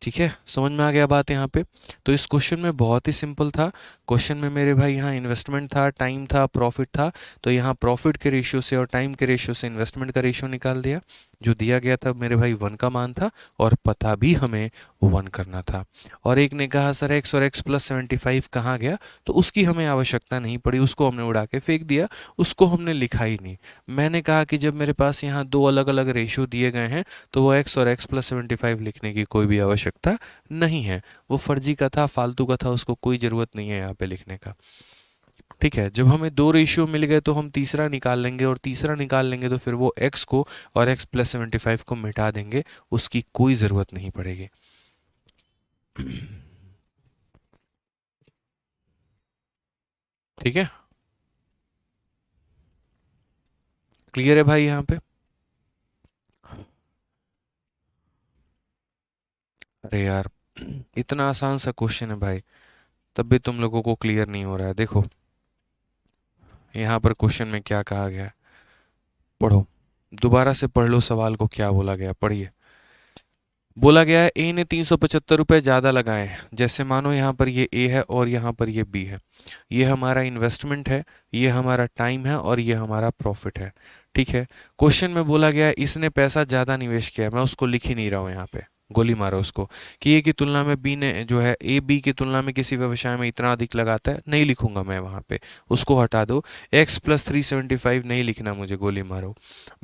ठीक है, समझ में आ गया बात यहाँ पे? तो इस क्वेश्चन में बहुत ही सिंपल था। क्वेश्चन में मेरे भाई यहाँ इन्वेस्टमेंट था, टाइम था, प्रॉफिट था, तो यहाँ प्रॉफिट के रेशियो से और टाइम के रेशियो से इन्वेस्टमेंट का रेशियो निकाल दिया। जो दिया गया था मेरे भाई 1 का मान था, और पता भी हमें 1 करना था। और एक ने कहा सर x और x प्लस 75 कहाँ गया? तो उसकी हमें आवश्यकता नहीं पड़ी, उसको हमने उड़ा के फेंक दिया, उसको हमने लिखा ही नहीं। मैंने कहा कि जब मेरे पास यहाँ 2 अलग अलग रेशियो दिए गए हैं तो वो x और x प्लस 75 लिखने की कोई भी आवश्यकता नहीं है। वो फर्जी का था, फालतू का था, उसको कोई ज़रूरत नहीं है यहाँ पे लिखने का। ठीक है, जब हमें 2 रेशियो मिल गए तो हम तीसरा निकाल लेंगे, और तीसरा निकाल लेंगे तो फिर वो x को और x प्लस 75 को मिटा देंगे, उसकी कोई ज़रूरत नहीं पड़ेगी। ठीक है, क्लियर है भाई यहाँ पे? अरे यार इतना आसान सा क्वेश्चन है भाई, तब भी तुम लोगों को क्लियर नहीं हो रहा है। देखो यहाँ पर क्वेश्चन में क्या कहा गया है, पढ़ो, दोबारा से पढ़ लो सवाल को, क्या बोला गया, पढ़िए। बोला गया है ए ने 375 रुपये ज़्यादा लगाए हैं। जैसे मानो यहाँ पर ये ए है और यहाँ पर ये बी है, ये हमारा इन्वेस्टमेंट है, ये हमारा टाइम है, और ये हमारा प्रॉफिट है। ठीक है, क्वेश्चन में बोला गया है इसने पैसा ज़्यादा निवेश किया है, मैं उसको लिख ही नहीं रहा हूँ यहाँ पे, गोली मारो उसको कि ए की तुलना में बी ने जो है, ए बी की तुलना में किसी व्यवसाय में इतना अधिक लगाता है, नहीं लिखूंगा मैं वहाँ पे, उसको हटा दो। x प्लस 375 नहीं लिखना मुझे, गोली मारो।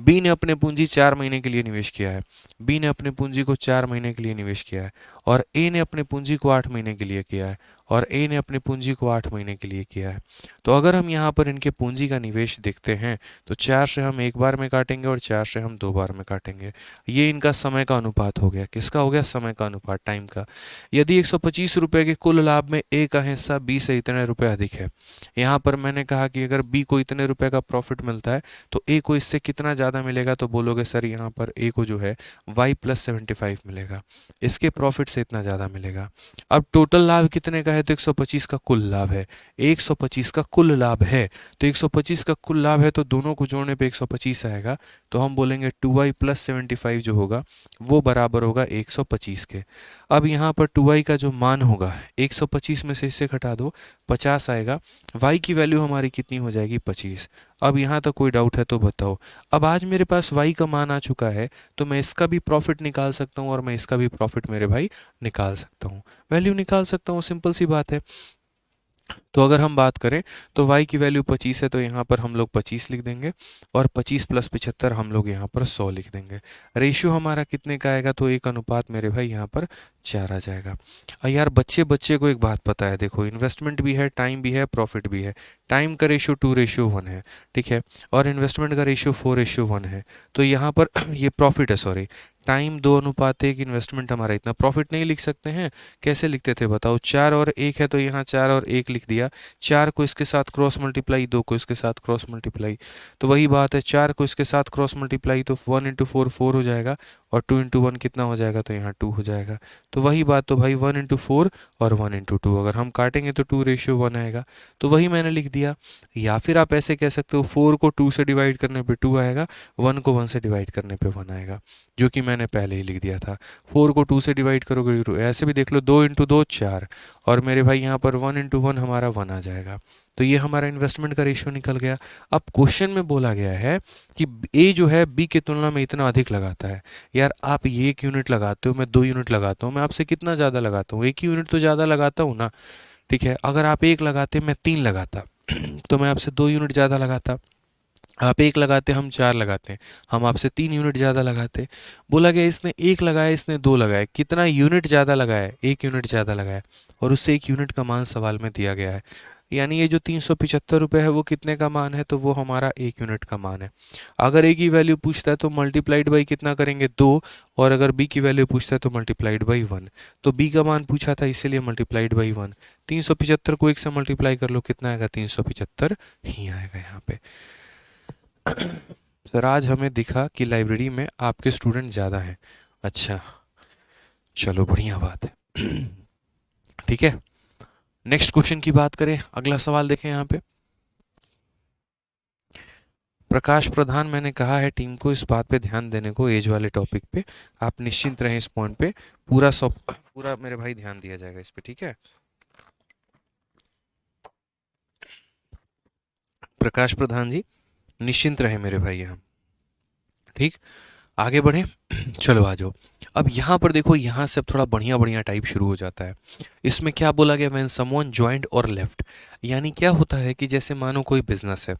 बी ने अपने पूंजी 4 महीने के लिए निवेश किया है, बी ने अपने पूंजी को 4 महीने के लिए निवेश किया है, और ए ने अपने पूंजी को 8 महीने के लिए किया है, और ए ने अपनी पूंजी को 8 महीने के लिए किया है। तो अगर हम यहाँ पर इनके पूंजी का निवेश देखते हैं तो 4 से हम 1 बार में काटेंगे और 4 से हम 2 बार में काटेंगे। ये इनका समय का अनुपात हो गया। किसका हो गया? समय का अनुपात, टाइम का। यदि 125 रुपये के कुल लाभ में ए का हिस्सा बी से इतने रुपये अधिक है, यहाँ पर मैंने कहा कि अगर बी को इतने रुपये का प्रॉफिट मिलता है तो ए को इससे कितना ज़्यादा मिलेगा? तो बोलोगे सर यहाँ पर ए को जो है y प्लस 75 मिलेगा, इसके प्रॉफिट से इतना ज़्यादा मिलेगा। अब टोटल लाभ कितने का है? तो 125 का कुल लाभ है, 125 का कुल लाभ है, तो 125 का कुल लाभ है तो दोनों को जोड़ने पे 125 आएगा, तो हम बोलेंगे 2y प्लस 75 जो होगा वो बराबर होगा 125 के। अब यहाँ पर 2i का जो मान होगा 125 में से इससे घटा दो 50 आएगा, y की वैल्यू हमारी कितनी हो जाएगी 25। अब यहाँ तक कोई डाउट है तो बताओ। अब आज मेरे पास y का मान आ चुका है तो मैं इसका भी प्रॉफिट निकाल सकता हूँ और मैं इसका भी प्रॉफिट मेरे भाई निकाल सकता हूँ, वैल्यू निकाल सकता हूँ, सिंपल सी बात है। तो अगर हम बात करें तो y की वैल्यू 25 है तो यहाँ पर हम लोग 25 लिख देंगे और 25 प्लस 75 हम लोग यहाँ पर 100 लिख देंगे। रेशियो हमारा कितने का आएगा तो 1 अनुपात मेरे भाई यहाँ पर 4 आ जाएगा। और यार बच्चे बच्चे को एक बात पता है, देखो इन्वेस्टमेंट भी है, टाइम भी है, प्रॉफिट भी है। टाइम का रेशियो 2:1 है, ठीक है, और इन्वेस्टमेंट का रेशियो 4:1 है। तो यहाँ पर ये प्रॉफिट है, सॉरी, टाइम 2:1, इन्वेस्टमेंट हमारा इतना। प्रॉफिट नहीं लिख सकते हैं, कैसे लिखते थे बताओ? 4 और 1 है तो यहाँ 4 और 1 लिख दिया, 4 को इसके साथ क्रॉस मल्टीप्लाई, 2 को इसके साथ क्रॉस मल्टीप्लाई। तो वही बात है, 4 को इसके साथ क्रॉस मल्टीप्लाई तो 1 इंटू 4 4 हो जाएगा और 2 इंटू 1 कितना हो जाएगा तो यहाँ 2 हो जाएगा। तो वही बात, तो भाई 1 इंटू 4 और 1 इंटू 2 अगर हम काटेंगे तो 2:1 आएगा। तो वही मैंने लिख दिया। या फिर आप ऐसे कह सकते हो 4 को 2 से डिवाइड करने पे 2 आएगा, 1 को 1 से डिवाइड करने पे 1 आएगा, जो कि मैंने पहले ही लिख दिया था। 4 को 2 से डिवाइड करोगे तो ऐसे भी देख लो, 2 इंटू 2 4 और मेरे भाई यहाँ पर 1 इंटू 1 हमारा 1 आ जाएगा। तो ये हमारा इन्वेस्टमेंट का रेशियो निकल गया। अब क्वेश्चन में बोला गया है कि ए जो है बी की तुलना में इतना अधिक लगाता है। यार आप ये 1 यूनिट लगाते हो, मैं 2 यूनिट लगाता हूँ, मैं आपसे कितना ज़्यादा लगाता हूँ? 1 यूनिट तो ज़्यादा लगाता हूँ ना, ठीक है। अगर आप 1 लगाते मैं 3 लगाता तो मैं आपसे 2 यूनिट ज़्यादा लगाता। आप 1 लगाते हम 4 लगाते हैं, हम आपसे 3 यूनिट ज़्यादा लगाते। बोला गया इसने 1 लगाया, इसने 2 लगाया, कितना यूनिट ज़्यादा लगाया? 1 यूनिट ज़्यादा लगाया और उससे 1 यूनिट का मान सवाल में दिया गया है। यानी ये जो 375 रुपये है वो कितने का मान है? तो वो हमारा 1 यूनिट का मान है। अगर ए की वैल्यू पूछता है तो मल्टीप्लाइड बाई कितना करेंगे? 2, और अगर बी की वैल्यू पूछता है तो मल्टीप्लाइड बाई 1। तो बी का मान पूछा था इसीलिए मल्टीप्लाइड बाई 1। 375 को 1 से मल्टीप्लाई कर लो, कितना आएगा? 375 ही आएगा यहाँ पे। सर आज हमें दिखा कि लाइब्रेरी में आपके स्टूडेंट ज़्यादा हैं। अच्छा चलो बढ़िया बात है। ठीक है, नेक्स्ट क्वेश्चन की बात करें, अगला सवाल देखें यहाँ पे। प्रकाश प्रधान, मैंने कहा है टीम को इस बात पे ध्यान देने को, एज वाले टॉपिक पे। आप निश्चिंत रहें, इस पॉइंट पे पूरा मेरे भाई ध्यान दिया जाएगा इस पे, ठीक है। प्रकाश प्रधान जी निश्चिंत रहे मेरे भाई यहाँ, ठीक। आगे बढ़े। चलो आ जाओ। अब यहाँ पर देखो, यहाँ से अब थोड़ा बढ़िया बढ़िया टाइप शुरू हो जाता है। इसमें क्या बोला गया? व्हेन समवन जॉइंड और लेफ्ट। यानी क्या होता है कि जैसे मानो कोई बिजनेस है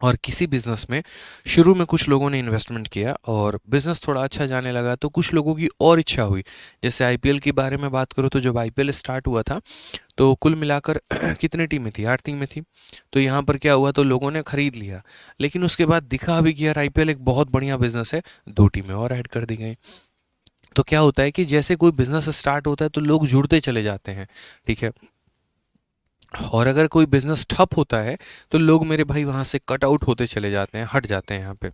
और किसी बिजनेस में शुरू में कुछ लोगों ने इन्वेस्टमेंट किया और बिजनेस थोड़ा अच्छा जाने लगा तो कुछ लोगों की और इच्छा हुई। जैसे आईपीएल के बारे में बात करो तो जब आईपीएल स्टार्ट हुआ था तो कुल मिलाकर कितने टीमें थी? 8 टीमें थी। तो यहाँ पर क्या हुआ, तो लोगों ने खरीद लिया, लेकिन उसके बाद दिखा अभी कि यार आईपीएल एक बहुत बढ़िया बिजनेस है, 2 टीमें और ऐड कर दी गई। तो क्या होता है कि जैसे कोई बिजनेस स्टार्ट होता है तो लोग जुड़ते चले जाते हैं, ठीक है। और अगर कोई बिजनेस ठप होता है तो लोग मेरे भाई वहां से कट आउट होते चले जाते हैं, हट जाते हैं यहाँ पे,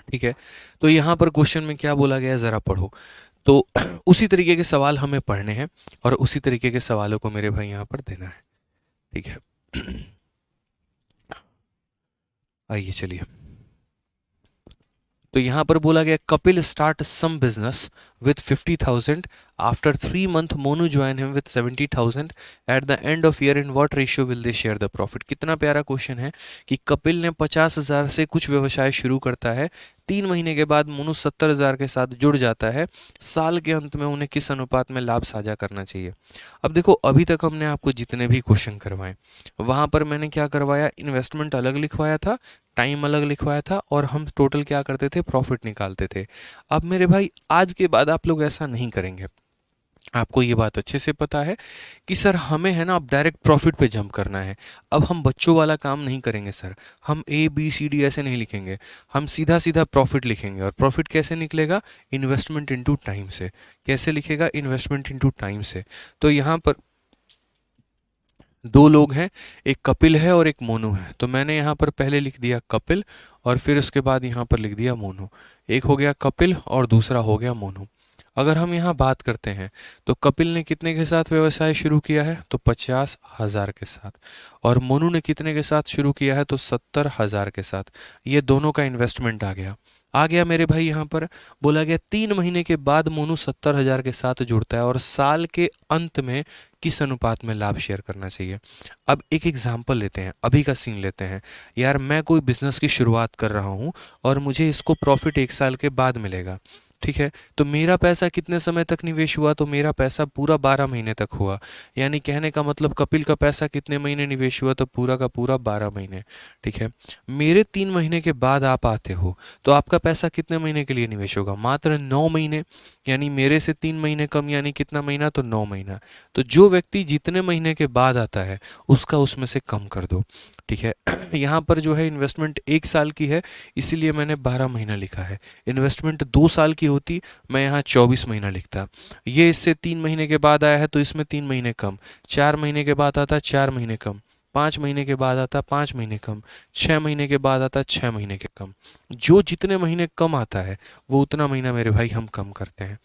ठीक है। तो यहाँ पर क्वेश्चन में क्या बोला गया है जरा पढ़ो। तो उसी तरीके के सवाल हमें पढ़ने हैं और उसी तरीके के सवालों को मेरे भाई यहाँ पर देना है, ठीक है। आइए चलिए। तो यहाँ पर बोला गया Kapil start some business with 50,000 after 3 month Monu join him with 70,000 at the end of year in what ratio will they share the profit. कितना प्यारा क्वेश्चन है कि कपिल ने 50,000 से कुछ व्यवसाय शुरू करता है, 3 महीने के बाद मोनू 70,000 के साथ जुड़ जाता है, साल के अंत में उन्हें किस अनुपात में लाभ साझा करना चाहिए। अब देखो, अभी तक हमने आपको जितने भी क्वेश्चन करवाए वहां पर मैंने क्या करवाया? इन्वेस्टमेंट अलग लिखवाया था, टाइम अलग लिखवाया था और हम टोटल क्या करते थे? प्रॉफिट निकालते थे। अब मेरे भाई आज के बाद आप लोग ऐसा नहीं करेंगे। आपको ये बात अच्छे से पता है कि सर हमें है ना अब डायरेक्ट प्रॉफिट पे जंप करना है। अब हम बच्चों वाला काम नहीं करेंगे सर, हम ABCD ऐसे नहीं लिखेंगे, हम सीधा सीधा प्रॉफिट लिखेंगे। और प्रॉफिट कैसे निकलेगा? इन्वेस्टमेंट इनटू टाइम से। कैसे लिखेगा? इन्वेस्टमेंट इनटू टाइम से। तो यहाँ पर 2 लोग हैं, एक कपिल है और एक मोनू है। तो मैंने यहाँ पर पहले लिख दिया कपिल और फिर उसके बाद यहाँ पर लिख दिया मोनू। एक हो गया कपिल और दूसरा हो गया मोनू। अगर हम यहाँ बात करते हैं तो कपिल ने कितने के साथ व्यवसाय शुरू किया है? तो 50,000 के साथ। और मोनू ने कितने के साथ शुरू किया है? तो 70,000 के साथ। ये दोनों का इन्वेस्टमेंट आ गया। आ गया मेरे भाई। यहाँ पर बोला गया 3 महीने के बाद मोनू 70,000 के साथ जुड़ता है और साल के अंत में किस अनुपात में लाभ शेयर करना चाहिए। अब एक एग्जाम्पल लेते हैं, अभी का सीन लेते हैं। यार मैं कोई बिजनेस की शुरुआत कर रहा हूँ और मुझे इसको प्रॉफिट 1 साल के बाद मिलेगा, ठीक है। तो मेरा पैसा कितने समय तक निवेश हुआ, तो मेरा पैसा पूरा 12 महीने तक हुआ। यानी कहने का मतलब कपिल का पैसा कितने महीने निवेश हुआ, तो पूरा का पूरा 12 महीने, ठीक है। मेरे 3 महीने के बाद आप आते हो तो आपका पैसा कितने महीने के लिए निवेश होगा, मात्र 9 महीने। यानी मेरे से 3 महीने कम, यानी कितना महीना, तो 9 महीना। तो जो व्यक्ति जितने महीने के बाद आता है उसका उसमें से कम कर दो, ठीक है। यहाँ पर जो है इन्वेस्टमेंट 1 साल की है, इसीलिए मैंने 12 महीना लिखा है। इन्वेस्टमेंट 2 साल की होती, मैं यहाँ 24 महीना लिखता। ये इससे 3 महीने के बाद आया है तो इसमें 3 महीने कम। 4 महीने के बाद आता 4 महीने कम। 5 महीने के बाद आता 5 महीने कम। 6 महीने के बाद आता 6 महीने के कम। जो जितने महीने कम आता है वो उतना महीना मेरे भाई हम कम करते हैं।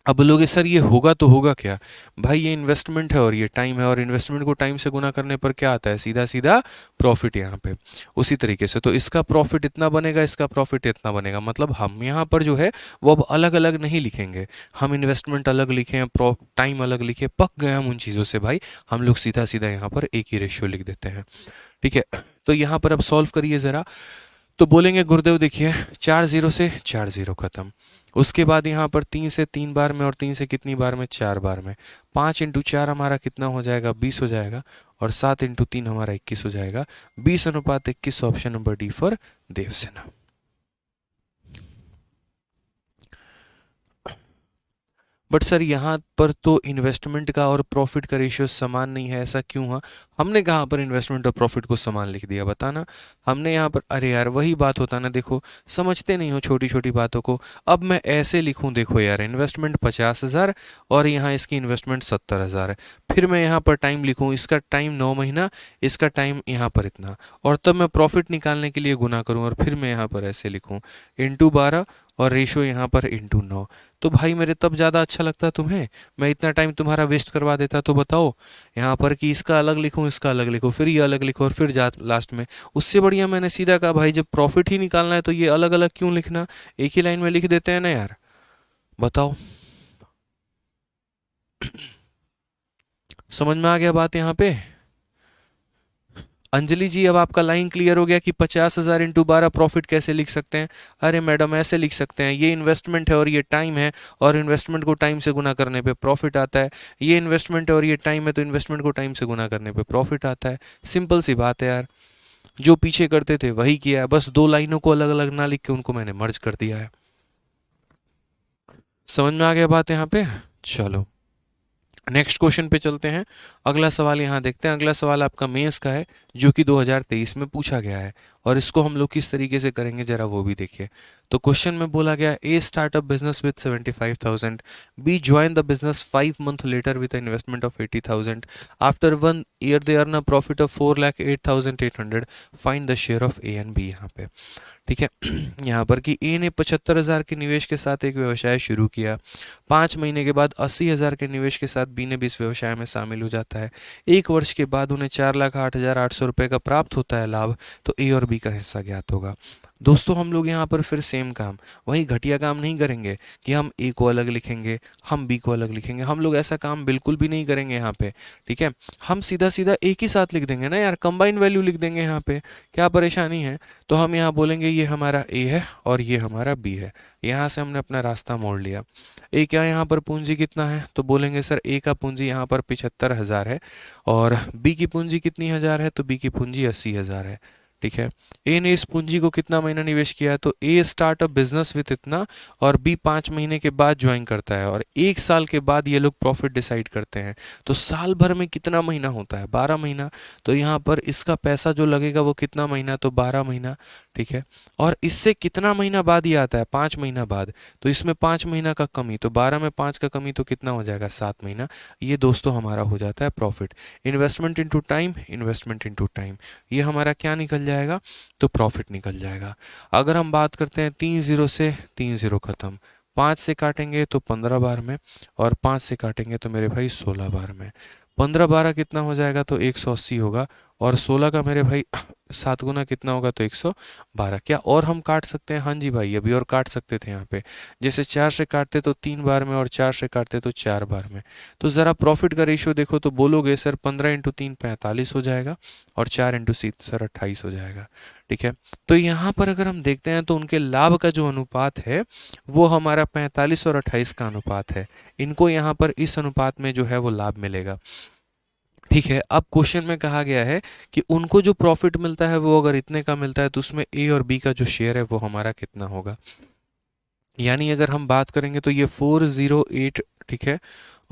अब बोलोगे सर ये होगा तो होगा क्या। भाई ये इन्वेस्टमेंट है और ये टाइम है, और इन्वेस्टमेंट को टाइम से गुना करने पर क्या आता है, सीधा सीधा प्रॉफिट यहाँ पे। उसी तरीके से तो इसका प्रॉफिट इतना बनेगा, इसका प्रॉफिट इतना बनेगा। मतलब हम यहाँ पर जो है वो अब अलग अलग नहीं लिखेंगे। हम इन्वेस्टमेंट अलग लिखें, टाइम अलग लिखे, पक गए हम उन चीज़ों से भाई। हम लोग सीधा सीधा यहाँ पर एक ही रेशियो लिख देते हैं, ठीक है। तो यहाँ पर अब सॉल्व करिए ज़रा। तो बोलेंगे गुरुदेव देखिए 4 0 से 4 0 खत्म। उसके बाद यहाँ पर 3 से 3 बार में, और 3 से कितनी बार में, 4 बार में। 5 × 4 हमारा कितना हो जाएगा, 20 हो जाएगा। और 7 × 3 हमारा 21 हो जाएगा। 20:21, option number D for Devasena. But sir यहाँ पर तो इन्वेस्टमेंट का और प्रॉफिट का रेशियो समान नहीं है, ऐसा क्यों हुआ। हमने कहाँ पर इन्वेस्टमेंट और प्रॉफिट को समान लिख दिया, बताना। हमने यहाँ पर, अरे यार वही बात होता ना, देखो समझते नहीं हो छोटी छोटी बातों को। अब मैं ऐसे लिखूँ, देखो यार इन्वेस्टमेंट 50,000 और यहाँ इसकी इन्वेस्टमेंट 70,000 है। फिर मैं यहाँ पर टाइम लिखूँ, इसका टाइम 9 महीना, इसका टाइम यहाँ पर इतना। और तब मैं प्रॉफिट निकालने के लिए गुना करूँ, और फिर मैं यहाँ पर ऐसे लिखूँ ×12, और रेशो यहाँ पर ×9। तो भाई मेरे तब ज़्यादा अच्छा लगता तुम्हें, मैं इतना टाइम तुम्हारा वेस्ट करवा देता। तो बताओ यहाँ पर कि इसका अलग लिखूँ, इसका अलग लिखूँ, फिर ये अलग लिखो, और फिर जा लास्ट में। उससे बढ़िया मैंने सीधा कहा भाई जब प्रॉफिट ही निकालना है तो ये अलग अलग क्यों लिखना, एक ही लाइन में लिख देते हैं ना यार, बताओ। समझ में आ गया बात यहाँ पे। अंजलि जी अब आपका लाइन क्लियर हो गया कि 50,000 × 12 प्रॉफिट कैसे लिख सकते हैं। अरे मैडम ऐसे लिख सकते हैं, ये इन्वेस्टमेंट है और ये टाइम है, और इन्वेस्टमेंट को टाइम से गुना करने पे प्रॉफिट आता है। ये इन्वेस्टमेंट है और ये टाइम है, तो इन्वेस्टमेंट को टाइम से गुना करने पे प्रॉफिट आता है। सिंपल सी बात है यार, जो पीछे करते थे वही किया है, बस 2 लाइनों को अलग अलग ना लिख के उनको मैंने मर्ज कर दिया है। समझ में आ गया बात यहाँ पे। चलो नेक्स्ट क्वेश्चन पे चलते हैं। अगला सवाल यहाँ देखते हैं। अगला सवाल आपका मेंस का है, जो कि 2023 में पूछा गया है, और इसको हम लोग किस तरीके से करेंगे जरा वो भी देखिए। तो क्वेश्चन में बोला गया, A startup business with 75,000, B join the business 5 months later with investment of 80,000, after 1 year they earn a profit of 4,08,800, find the share of A and B. यहाँ पे ठीक है। यहाँ पर कि ए ने 75,000 के निवेश के साथ एक व्यवसाय शुरू किया। 5 महीने के बाद 80,000 के निवेश के साथ बी ने भी इस व्यवसाय में शामिल हो जाता है। 1 वर्ष के बाद उन्हें 4,08,800 रुपये का प्राप्त होता है लाभ। तो ए और बी का हिस्सा ज्ञात होगा। दोस्तों हम लोग यहाँ पर फिर सेम काम, वही घटिया काम नहीं करेंगे कि हम ए को अलग लिखेंगे, हम बी को अलग लिखेंगे। हम लोग ऐसा काम बिल्कुल भी नहीं करेंगे यहाँ पे, ठीक है। हम सीधा सीधा एक ही साथ लिख देंगे ना यार, कंबाइंड वैल्यू लिख देंगे यहाँ पे, क्या परेशानी है। तो हम यहाँ बोलेंगे ये हमारा ए है और ये हमारा बी है। यहाँ से हमने अपना रास्ता मोड़ लिया। ए क्या यहाँ पर पूंजी कितना है, तो बोलेंगे सर ए का पूंजी यहाँ पर 75,000 है, और बी की पूंजी कितनी हज़ार है, तो बी की पूंजी 80,000 है, ठीक है। ए ने इस पूंजी को कितना महीना निवेश किया है, तो ए स्टार्ट अ बिजनेस विथ इतना, और बी 5 महीने के बाद ज्वाइन करता है, और 1 साल के बाद ये लोग प्रॉफिट डिसाइड करते हैं। तो साल भर में कितना महीना होता है, 12 महीना। तो यहाँ पर इसका पैसा जो लगेगा वो कितना महीना, तो 12 महीना, ठीक है। और इससे कितना महीना बाद ये आता है, 5 महीना बाद। तो इसमें 5 महीना का कमी, तो 12 में 5 का कमी, तो कितना हो जाएगा, 7 महीना। ये दोस्तों हमारा हो जाता है profit. Investment into time, investment into time, ये हमारा क्या निकल जाएगा, तो प्रॉफिट निकल जाएगा। अगर हम बात करते हैं 3 0 से 3 0 खत्म, 5 से काटेंगे तो 15 बार में, और 5 से काटेंगे तो मेरे भाई 16 बार में। 15 12 कितना हो जाएगा, तो 180 होगा, और 16 का मेरे भाई 7 गुना कितना होगा, तो 112। क्या और हम काट सकते हैं? हाँ जी भाई, अभी और काट सकते थे यहाँ पे। जैसे 4 से काटते तो 3 बार में, और 4 से काटते तो 4 बार में। तो ज़रा प्रॉफिट का रेशियो देखो तो बोलोगे सर 15 इंटू 3 45 हो जाएगा, और 4 इंटू सर 28 हो जाएगा। ठीक है, तो यहाँ पर अगर हम देखते हैं तो उनके लाभ का जो अनुपात है वो हमारा 45 और 28 का अनुपात है। इनको यहाँ पर इस अनुपात में जो है वो लाभ मिलेगा। ठीक है, अब क्वेश्चन में कहा गया है कि उनको जो प्रॉफिट मिलता है वो अगर इतने का मिलता है तो उसमें ए और बी का जो शेयर है वो हमारा कितना होगा। यानी अगर हम बात करेंगे तो ये 408, ठीक है,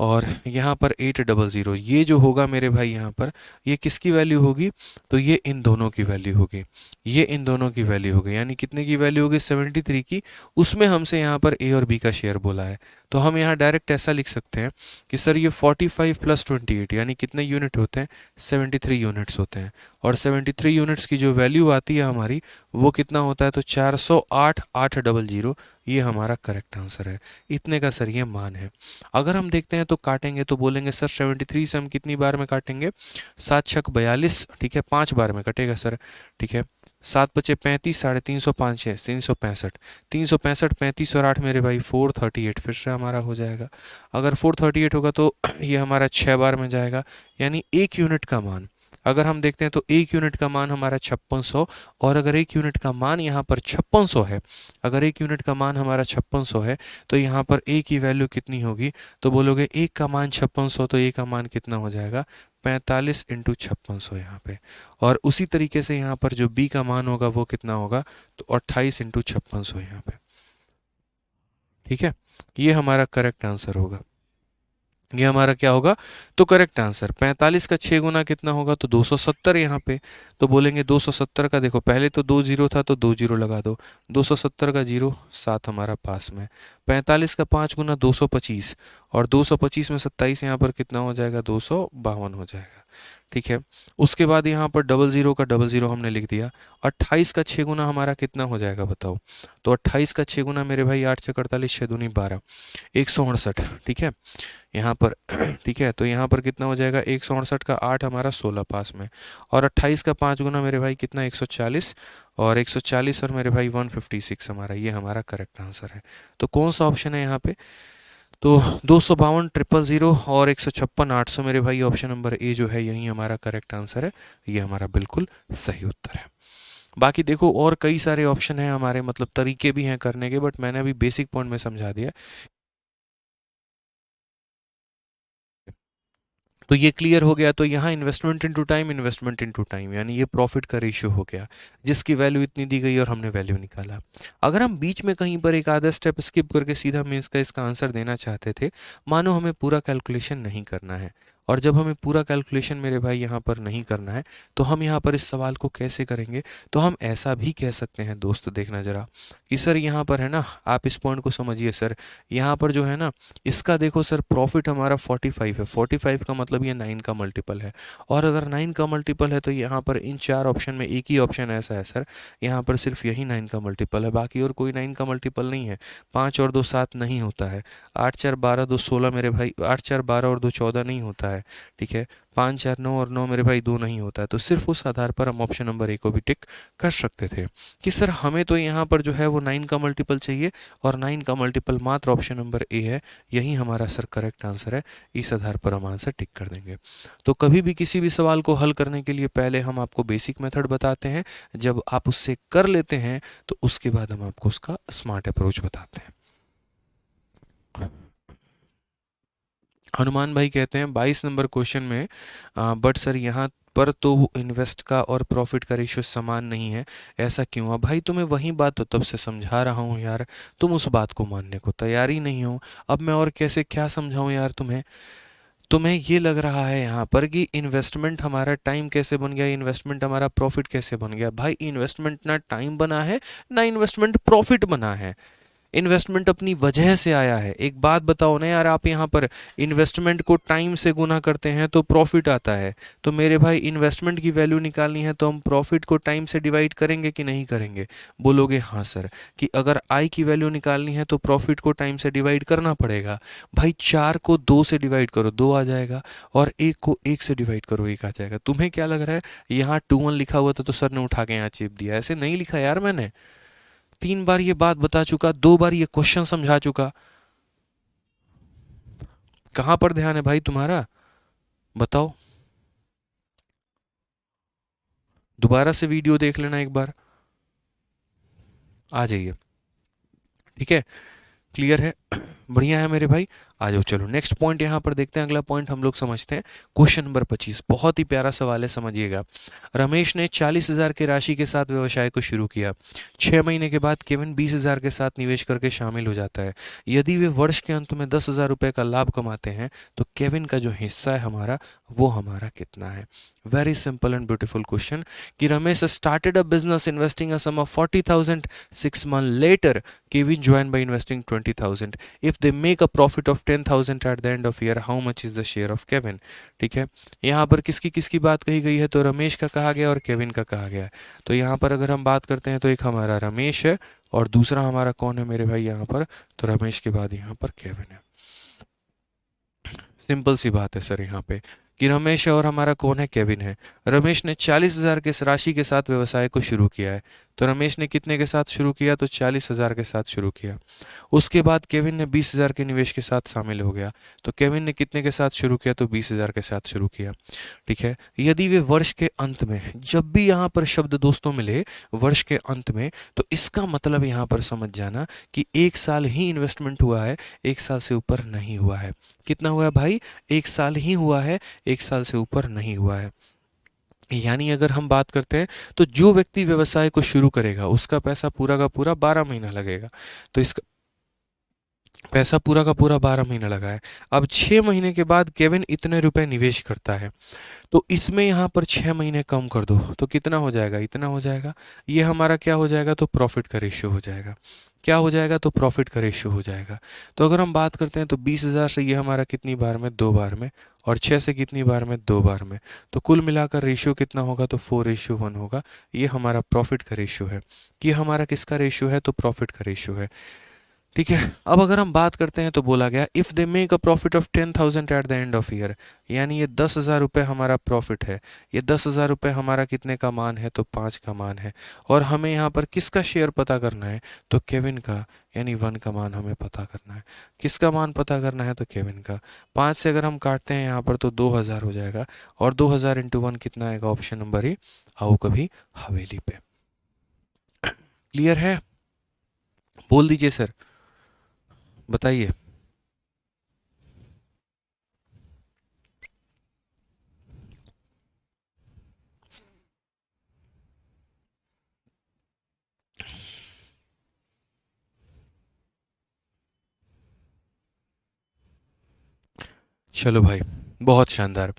और यहाँ पर 800, ये जो होगा मेरे भाई यहाँ पर, ये किसकी वैल्यू होगी, तो ये इन दोनों की वैल्यू होगी, ये इन दोनों की वैल्यू होगी। यानी कितने की वैल्यू होगी, 73 की। उसमें हमसे यहाँ पर ए और बी का शेयर बोला है, तो हम यहाँ डायरेक्ट ऐसा लिख सकते हैं कि सर ये 45 प्लस 28 यानी कितने यूनिट होते हैं, 73 यूनिट्स होते हैं। और 73 यूनिट्स की जो वैल्यू आती है हमारी, वो कितना होता है, तो 408 800, ये हमारा करेक्ट आंसर है। इतने का सर ये मान है। अगर हम देखते हैं तो काटेंगे तो बोलेंगे सर 73 से हम कितनी बार में काटेंगे, 7 छक 42, ठीक है, 5 बार में कटेगा सर। ठीक है, 7 बचे 35, 350, 5 6 365, 365 35 और 8 मेरे भाई 438, फिर से हमारा हो जाएगा। अगर 438 होगा तो ये हमारा 6 बार में जाएगा। यानी 1 यूनिट का मान अगर हम देखते हैं तो 1 यूनिट का मान हमारा 5600, और अगर 1 यूनिट का मान यहाँ पर 5600 है, अगर 1 यूनिट का मान हमारा 5600 है, तो यहाँ पर ए की वैल्यू कितनी होगी, तो बोलोगे 1 का मान 5600, तो ए का मान कितना हो जाएगा, 45 इंटू 5600 यहाँ पे। और उसी तरीके से यहाँ पर जो बी का मान होगा वो कितना होगा, तो 28 इंटू 5600 यहाँ पे। ठीक है, ये हमारा करेक्ट आंसर होगा। ये हमारा क्या होगा, तो करेक्ट आंसर 45 का 6 गुना कितना होगा, तो 270 यहाँ पे। तो बोलेंगे 270 का, देखो पहले तो 2 जीरो था तो 2 जीरो लगा दो, 270 का जीरो 7 हमारा पास में। 45 का 5 गुना 225, और 225 में 27 यहाँ पर कितना हो जाएगा, 252 हो जाएगा। ठीक है, उसके बाद यहाँ पर डबल ज़ीरो का डबल ज़ीरो हमने लिख दिया। 28 का 6 गुना हमारा कितना हो जाएगा बताओ, तो 28 का 6 गुना मेरे भाई 8 छः 48, 6 दूनी 12, 168। ठीक है, यहाँ पर ठीक है, तो यहाँ पर कितना हो जाएगा, 168 का 8 हमारा 16 पास में, और 28 का 5 गुना मेरे भाई कितना, 140, और 140 और मेरे भाई 156 हमारा, ये हमारा करेक्ट आंसर है। तो कौन सा ऑप्शन है यहाँ पे, तो 252 000 और 156 800 मेरे भाई, ऑप्शन नंबर ए जो है यही हमारा करेक्ट आंसर है। ये हमारा बिल्कुल सही उत्तर है। बाकी देखो और कई सारे ऑप्शन हैं हमारे, मतलब तरीके भी हैं करने के, बट मैंने अभी बेसिक पॉइंट में समझा दिया। तो ये क्लियर हो गया। तो यहाँ investment into time, investment into time, यानी ये प्रॉफिट का रेशियो हो गया, जिसकी वैल्यू इतनी दी गई और हमने वैल्यू निकाला। अगर हम बीच में कहीं पर एक आधा स्टेप स्किप करके सीधा मीन्स का इसका आंसर देना चाहते थे, मानो हमें पूरा कैलकुलेशन नहीं करना है, और जब हमें पूरा कैलकुलेशन मेरे भाई यहाँ पर नहीं करना है, तो हम यहाँ पर इस सवाल को कैसे करेंगे, तो हम ऐसा भी कह सकते हैं दोस्त, देखना जरा कि सर यहाँ पर है ना, आप इस पॉइंट को समझिए सर, यहाँ पर जो है ना, इसका देखो सर प्रॉफिट हमारा 45 है, 45 का मतलब ये 9 का मल्टीपल है, और अगर 9 का मल्टीपल है तो यहाँ पर इन 4 ऑप्शन में एक ही ऑप्शन ऐसा है सर, यहाँ पर सिर्फ यही 9 का मल्टीपल है, बाकी और कोई 9 का मल्टीपल नहीं है। 5 और 2 7 नहीं होता है, 8 4 12 2 16 मेरे भाई, 8 4 12 और 2 14 नहीं होता है। ठीक है, 5 4 9 और 9 मेरे भाई 2 नहीं होता है। तो सिर्फ उस आधार पर हम ऑप्शन नंबर ए को भी टिक कर सकते थे कि सर हमें तो यहाँ पर जो है वो 9 का मल्टीपल चाहिए, और 9 का मल्टीपल मात्र ऑप्शन नंबर ए है, यही हमारा सर करेक्ट आंसर है। इस आधार पर हम आंसर टिक कर देंगे। तो कभी भी किसी भी सवाल को हल करने के लिए पहले हम आपको बेसिक मेथड बताते हैं, जब आप उससे कर लेते हैं तो उसके बाद हम आपको उसका स्मार्ट अप्रोच बताते हैं। हनुमान भाई कहते हैं 22 नंबर क्वेश्चन में, बट सर यहाँ पर तो इन्वेस्ट का और प्रॉफिट का रेशियो समान नहीं है, ऐसा क्यों? अब भाई तुम्हें वही बात तो तब से समझा रहा हूँ यार, तुम उस बात को मानने को तैयार ही नहीं हो। अब मैं और कैसे क्या समझाऊं यार तुम्हें? तुम्हें ये लग रहा है यहाँ पर कि इन्वेस्टमेंट हमारा टाइम कैसे बन गया, इन्वेस्टमेंट हमारा प्रॉफिट कैसे बन गया। भाई इन्वेस्टमेंट ना टाइम बना है, ना इन्वेस्टमेंट प्रॉफिट बना है। इन्वेस्टमेंट अपनी वजह से आया है। एक बात बताओ ना यार, आप यहाँ पर इन्वेस्टमेंट को टाइम से गुना करते हैं तो प्रॉफिट आता है। तो मेरे भाई इन्वेस्टमेंट की वैल्यू निकालनी है तो हम प्रॉफिट को टाइम से डिवाइड करेंगे कि नहीं करेंगे? बोलोगे हाँ सर। कि अगर आई की वैल्यू निकालनी है तो प्रॉफिट को टाइम से डिवाइड करना पड़ेगा। भाई 4 को 2 से डिवाइड करो, 2 आ जाएगा, और 1 को 1 से डिवाइड करो, 1 आ जाएगा। तुम्हें क्या लग रहा है यहाँ 2 1 लिखा हुआ था तो सर ने उठा के यहाँ चेप दिया? ऐसे नहीं लिखा यार मैंने। 3 बार ये बात बता चुका, 2 बार ये क्वेश्चन समझा चुका। कहाँ पर ध्यान है भाई तुम्हारा? बताओ। दोबारा से वीडियो देख लेना एक बार, आ जाइए। ठीक है, क्लियर है? बढ़िया है मेरे भाई। आ जाओ, चलो नेक्स्ट पॉइंट यहाँ पर देखते हैं। अगला पॉइंट हम लोग समझते हैं। क्वेश्चन नंबर 25 बहुत ही प्यारा सवाल है, समझिएगा। रमेश ने 40,000 की राशि के साथ व्यवसाय को शुरू किया। 6 महीने के बाद केविन 20,000 के साथ निवेश करके शामिल हो जाता है। यदि वे वर्ष के अंत में 10,000 रुपये का लाभ कमाते हैं तो केविन का जो हिस्सा है हमारा, वो हमारा कितना है? Very simple and beautiful question. कि Ramesh started a business investing a sum of 40,000। 6 months later Kevin joined by investing 20,000. If they make a profit of 10,000 at the end of year, how much is the share of Kevin? ठीक है, यहाँ पर किसकी किसकी बात कही गई है? तो रमेश का कहा गया और केविन का कहा गया है। तो यहाँ पर अगर हम बात करते हैं तो एक हमारा रमेश है और दूसरा हमारा कौन है मेरे भाई यहाँ पर? तो रमेश के बाद यहाँ पर केविन है। सिंपल सी बात है सर यहाँ पे कि रमेश है और हमारा कौन है? केविन है। रमेश ने 40,000 के इस राशि के साथ व्यवसाय को शुरू किया है। तो रमेश ने कितने के साथ शुरू किया? तो 40,000 के साथ शुरू किया। उसके बाद केविन ने 20,000 के निवेश के साथ शामिल हो गया। तो केविन ने कितने के साथ शुरू किया? तो 20,000 के साथ शुरू किया। ठीक है, यदि वे वर्ष के अंत में, जब भी यहाँ पर शब्द दोस्तों मिले वर्ष के अंत में, तो इसका मतलब यहाँ पर समझ जाना कि 1 साल ही इन्वेस्टमेंट हुआ है, 1 साल से ऊपर नहीं हुआ है। कितना हुआ है भाई? 1 साल ही हुआ है, 1 साल से ऊपर नहीं हुआ है। यानी अगर हम बात करते हैं तो जो व्यक्ति व्यवसाय को शुरू करेगा उसका पैसा पूरा का पूरा 12 महीना लगेगा। तो इसका पैसा पूरा का पूरा 12 महीना लगा है। अब 6 महीने के बाद केविन इतने रुपए निवेश करता है, तो इसमें यहाँ पर 6 महीने कम कर दो तो कितना हो जाएगा? इतना हो जाएगा। ये हमारा क्या हो जाएगा? तो प्रॉफिट का रेशियो हो जाएगा। क्या हो जाएगा? तो प्रॉफिट का रेशियो हो जाएगा। तो अगर हम बात करते हैं तो 20,000 से ये हमारा कितनी बार में? 2 बार में। और 6 से कितनी बार में? 2 बार में। तो कुल मिलाकर रेशियो कितना होगा? तो 4:1 होगा। ये हमारा प्रॉफिट का रेशियो है। कि हमारा किसका रेशियो है? तो प्रॉफिट का रेशियो है। ठीक है, अब अगर हम बात करते हैं तो बोला गया if they make a profit of 10,000 eight the end of year, यानी ये 10,000 रुपये हमारा प्रॉफिट है। ये 10,000 रुपये हमारा कितने का मान है? तो 5 का मान है। और हमें यहाँ पर किसका शेयर पता करना है? तो केविन का, यानी 1 का मान हमें पता करना है। किसका मान पता करना है? तो केविन का। 5 से अगर हम काटते हैं यहाँ पर तो 2,000 हो जाएगा, और 2,000 इंटू 1 कितना आएगा? ऑप्शन नंबर ए, आओ कभी हवेली पे। क्लियर है? बोल दीजिए सर, बताइए। चलो भाई, बहुत शानदार।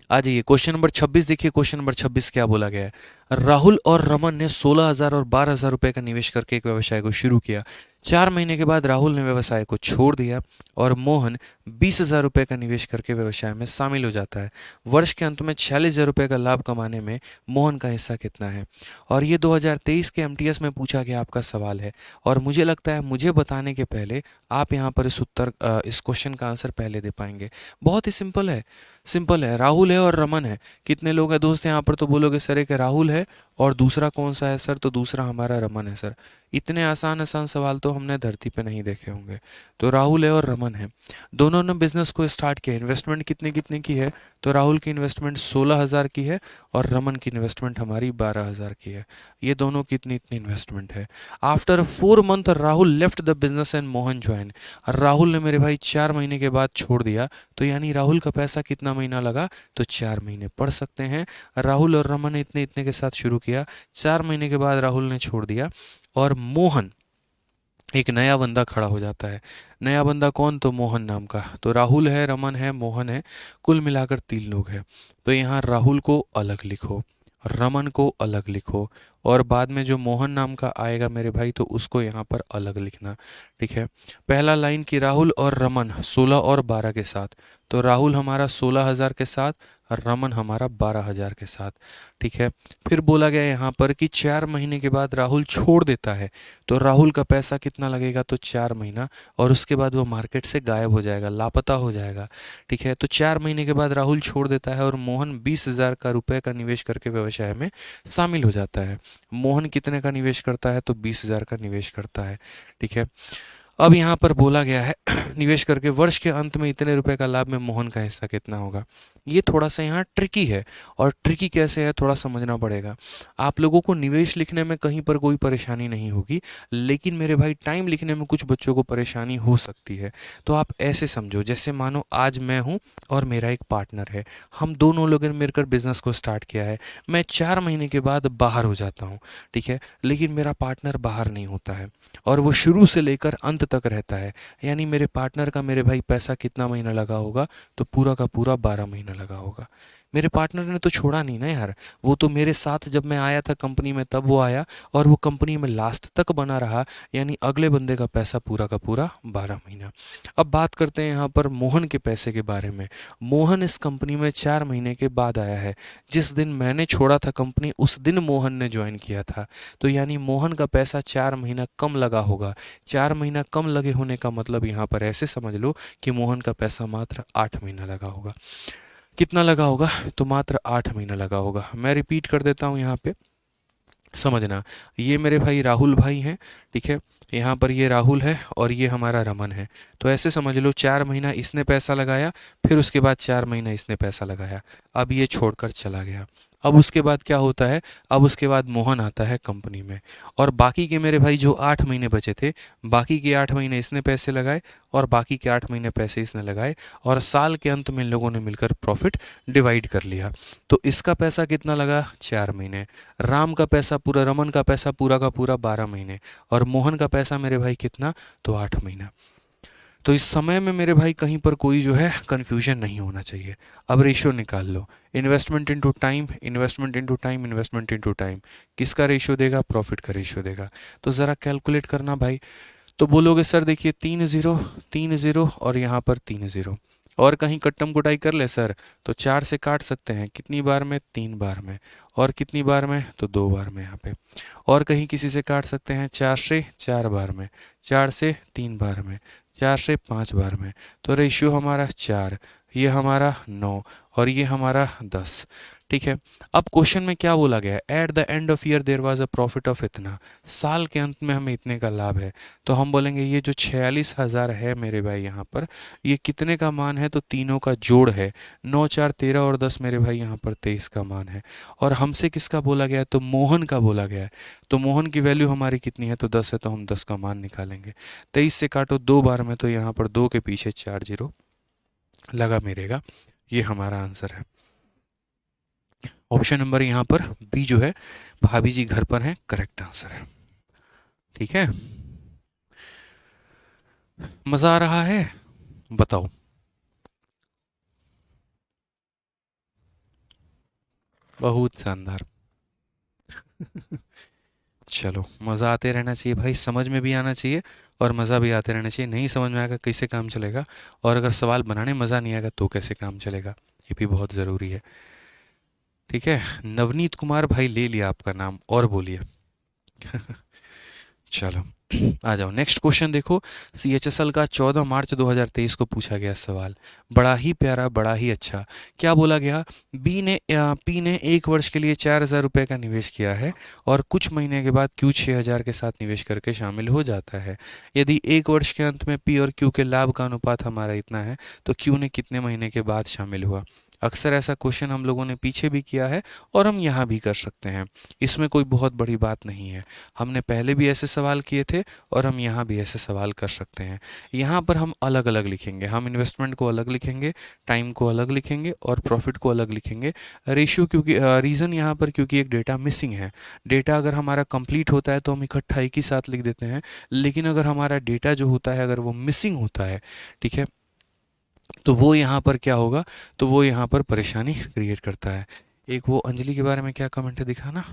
आ जाइए क्वेश्चन नंबर 26 देखिए। क्वेश्चन नंबर 26 क्या बोला गया है? राहुल और रमन ने 16,000 और 12,000 रुपए का निवेश करके एक व्यवसाय को शुरू किया। 4 महीने के बाद राहुल ने व्यवसाय को छोड़ दिया और मोहन 20,000 रुपये का निवेश करके व्यवसाय में शामिल हो जाता है। वर्ष के अंत में 46,000 रुपये का लाभ कमाने में मोहन का हिस्सा कितना है? और ये 2023 के एमटीएस में पूछा गया आपका सवाल है। और मुझे लगता है मुझे बताने के पहले आप यहाँ पर इस क्वेश्चन का आंसर पहले दे पाएंगे। बहुत ही सिंपल है, सिंपल है। राहुल है और रमन है। कितने लोग हैं दोस्त यहाँ पर? तो बोलोगे सर एक राहुल है और दूसरा कौन सा है सर? तो दूसरा हमारा रमन है सर। इतने आसान आसान सवाल तो हमने धरती पे नहीं देखे होंगे। तो राहुल है और रमन है, दोनों ने बिजनेस को स्टार्ट किया। इन्वेस्टमेंट कितने कितने की है? तो राहुल की इन्वेस्टमेंट 16,000 की है और रमन की इन्वेस्टमेंट हमारी 12,000 की है। ये दोनों की इतनी इतनी इन्वेस्टमेंट है। After 4 month Rahul left the business and Mohan join. Rahul ने मेरे भाई 4 महीने के बाद छोड़ दिया। तो यानी राहुल का पैसा कितना महीना लगा? तो 4 महीने। पढ़ सकते हैं, राहुल और रमन ने इतने इतने के साथ शुरू किया, 4 महीने के बाद राहुल ने छोड़ दिया और मोहन, एक नया बंदा खड़ा हो जाता है। नया बंदा कौन? तो मोहन नाम का। तो राहुल है, रमन है, मोहन है, कुल मिलाकर 3 लोग हैं। तो यहाँ राहुल को अलग लिखो, रमन को अलग लिखो और बाद में जो मोहन नाम का आएगा मेरे भाई तो उसको यहाँ पर अलग लिखना। ठीक है, पहला लाइन कि राहुल और रमन 16 और 12 के साथ, तो राहुल हमारा 16,000 के साथ और रमन हमारा 12,000 के साथ। ठीक है, फिर बोला गया यहाँ पर कि 4 महीने के बाद राहुल छोड़ देता है, तो राहुल का पैसा कितना लगेगा, तो 4 महीना, और उसके बाद वो मार्केट से गायब हो जाएगा, लापता हो जाएगा। ठीक है, तो 4 महीने के बाद राहुल छोड़ देता है और मोहन 20,000 का रुपए का निवेश करके व्यवसाय में शामिल हो जाता है। मोहन कितने का निवेश करता है, तो 20,000 का निवेश करता है। ठीक है, अब यहाँ पर बोला गया है निवेश करके वर्ष के अंत में इतने रुपए का लाभ में मोहन का हिस्सा कितना होगा। ये थोड़ा सा यहाँ ट्रिकी है, और ट्रिकी कैसे है थोड़ा समझना पड़ेगा। आप लोगों को निवेश लिखने में कहीं पर कोई परेशानी नहीं होगी, लेकिन मेरे भाई टाइम लिखने में कुछ बच्चों को परेशानी हो सकती है। तो आप ऐसे समझो, जैसे मानो आज मैं हूँ और मेरा एक पार्टनर है, हम दोनों लोगों ने मिलकर बिजनेस को स्टार्ट किया है। मैं 4 महीने के बाद बाहर हो जाता हूँ, ठीक है, लेकिन मेरा पार्टनर बाहर नहीं होता है और वो शुरू से लेकर अंत तक रहता है। यानी मेरे पार्टनर का मेरे भाई पैसा कितना महीना लगा होगा, तो पूरा का पूरा 12 महीना लगा होगा। मेरे पार्टनर ने तो छोड़ा नहीं ना यार, वो तो मेरे साथ जब मैं आया था कंपनी में तब वो आया और वो कंपनी में लास्ट तक बना रहा। यानी अगले बंदे का पैसा पूरा का पूरा 12 महीना। अब बात करते हैं यहाँ पर मोहन के पैसे के बारे में। मोहन इस कंपनी में 4 महीने के बाद आया है। जिस दिन मैंने छोड़ा था कंपनी उस दिन मोहन ने ज्वाइन किया था, तो यानी मोहन का पैसा 4 महीना कम लगा होगा। 4 महीना कम लगे होने का मतलब यहाँ पर ऐसे समझ लो कि मोहन का पैसा मात्र 8 महीना लगा होगा। कितना लगा होगा, तो मात्र 8 महीना लगा होगा। मैं रिपीट कर देता हूँ यहाँ पे, समझना। ये मेरे भाई राहुल भाई हैं, ठीक है, यहाँ पर ये राहुल है और ये हमारा रमन है। तो ऐसे समझ लो 4 महीना इसने पैसा लगाया, फिर उसके बाद 4 महीना इसने पैसा लगाया, अब ये छोड़कर चला गया। अब उसके बाद क्या होता है, अब उसके बाद मोहन आता है कंपनी में, और बाकी के मेरे भाई जो 8 महीने बचे थे, बाकी के 8 महीने इसने पैसे लगाए और बाकी के 8 महीने पैसे इसने लगाए, और साल के अंत में इन लोगों ने मिलकर प्रॉफिट डिवाइड कर लिया। तो इसका पैसा कितना लगा, 4 महीने। राम का पैसा पूरा, रमन का पैसा पूरा का पूरा 12 महीने, और मोहन का पैसा मेरे भाई कितना, तो 8 महीना। तो इस समय में मेरे भाई कहीं पर कोई जो है कन्फ्यूजन नहीं होना चाहिए। अब रेशियो निकाल लो, investment into time, investment into time, investment into time, किसका रेशियो देगा, प्रॉफिट का रेशियो देगा। तो ज़रा कैलकुलेट करना भाई। तो बोलोगे सर देखिए 3 0 3 0 और यहाँ पर 3 0, और कहीं कट्टम कुटाई कर ले सर, तो 4 से काट सकते हैं, कितनी बार में, 3 बार में, और कितनी बार में, तो 2 बार में यहाँ पे। और कहीं किसी से काट सकते हैं 4 से 4 बार में, 4 से 3 बार में, 4 से 5 बार में। तो रेशियो हमारा 4, ये हमारा 9 और ये हमारा 10। ठीक है, अब क्वेश्चन में क्या बोला गया है, at the end of year there was a profit of इतना, साल के अंत में हमें इतने का लाभ है। तो हम बोलेंगे ये जो 46,000 है मेरे भाई यहाँ पर, ये कितने का मान है, तो तीनों का जोड़ है। 9 4 13 और 10 मेरे भाई यहाँ पर 23 का मान है। और हमसे किसका बोला गया है, तो मोहन का बोला गया है। तो मोहन की वैल्यू हमारी कितनी है, तो 10 है, तो हम 10 का मान निकालेंगे। 23 से काटो 2 बार में, तो यहाँ पर 2 के पीछे 4 0 लगा मिलेगा। ये हमारा आंसर है। ऑप्शन नंबर यहाँ पर बी जो है, भाभी जी घर पर हैं, करेक्ट आंसर है। ठीक है, मजा आ रहा है, बताओ। बहुत शानदार। चलो, मज़ा आते रहना चाहिए भाई, समझ में भी आना चाहिए और मज़ा भी आते रहना चाहिए। नहीं समझ में आएगा कैसे काम चलेगा, और अगर सवाल बनाने मज़ा नहीं आएगा तो कैसे काम चलेगा, ये भी बहुत ज़रूरी है। ठीक है, नवनीत कुमार भाई ले लिया आपका नाम, और बोलिए। चलो आ जाओ, नेक्स्ट क्वेश्चन देखो। CHSL का 14 मार्च 2023 को पूछा गया सवाल, बड़ा ही प्यारा, बड़ा ही अच्छा। क्या बोला गया, पी ने 1 वर्ष के लिए 4,000 रुपये का निवेश किया है और कुछ महीने के बाद क्यू 6,000 के साथ निवेश करके शामिल हो जाता है। यदि 1 वर्ष के अंत में पी और क्यू के लाभ का अनुपात हमारा इतना है, तो क्यू ने कितने महीने के बाद शामिल हुआ। अक्सर ऐसा क्वेश्चन हम लोगों ने पीछे भी किया है और हम यहाँ भी कर सकते हैं, इसमें कोई बहुत बड़ी बात नहीं है। हमने पहले भी ऐसे सवाल किए थे और हम यहाँ भी ऐसे सवाल कर सकते हैं। यहाँ पर हम अलग अलग लिखेंगे, हम इन्वेस्टमेंट को अलग लिखेंगे, टाइम को अलग लिखेंगे और प्रॉफिट को अलग लिखेंगे। रेशियो क्योंकि रीज़न यहाँ पर क्योंकि एक डेटा मिसिंग है। डेटा अगर हमारा कंप्लीट होता है तो हम इकट्ठा एक ही साथ लिख देते हैं, लेकिन अगर हमारा डेटा जो होता है अगर वो मिसिंग होता है, ठीक है, तो वो यहाँ पर क्या होगा, तो वो यहाँ पर परेशानी क्रिएट करता है। एक वो अंजलि के बारे में क्या कमेंट है, दिखाना।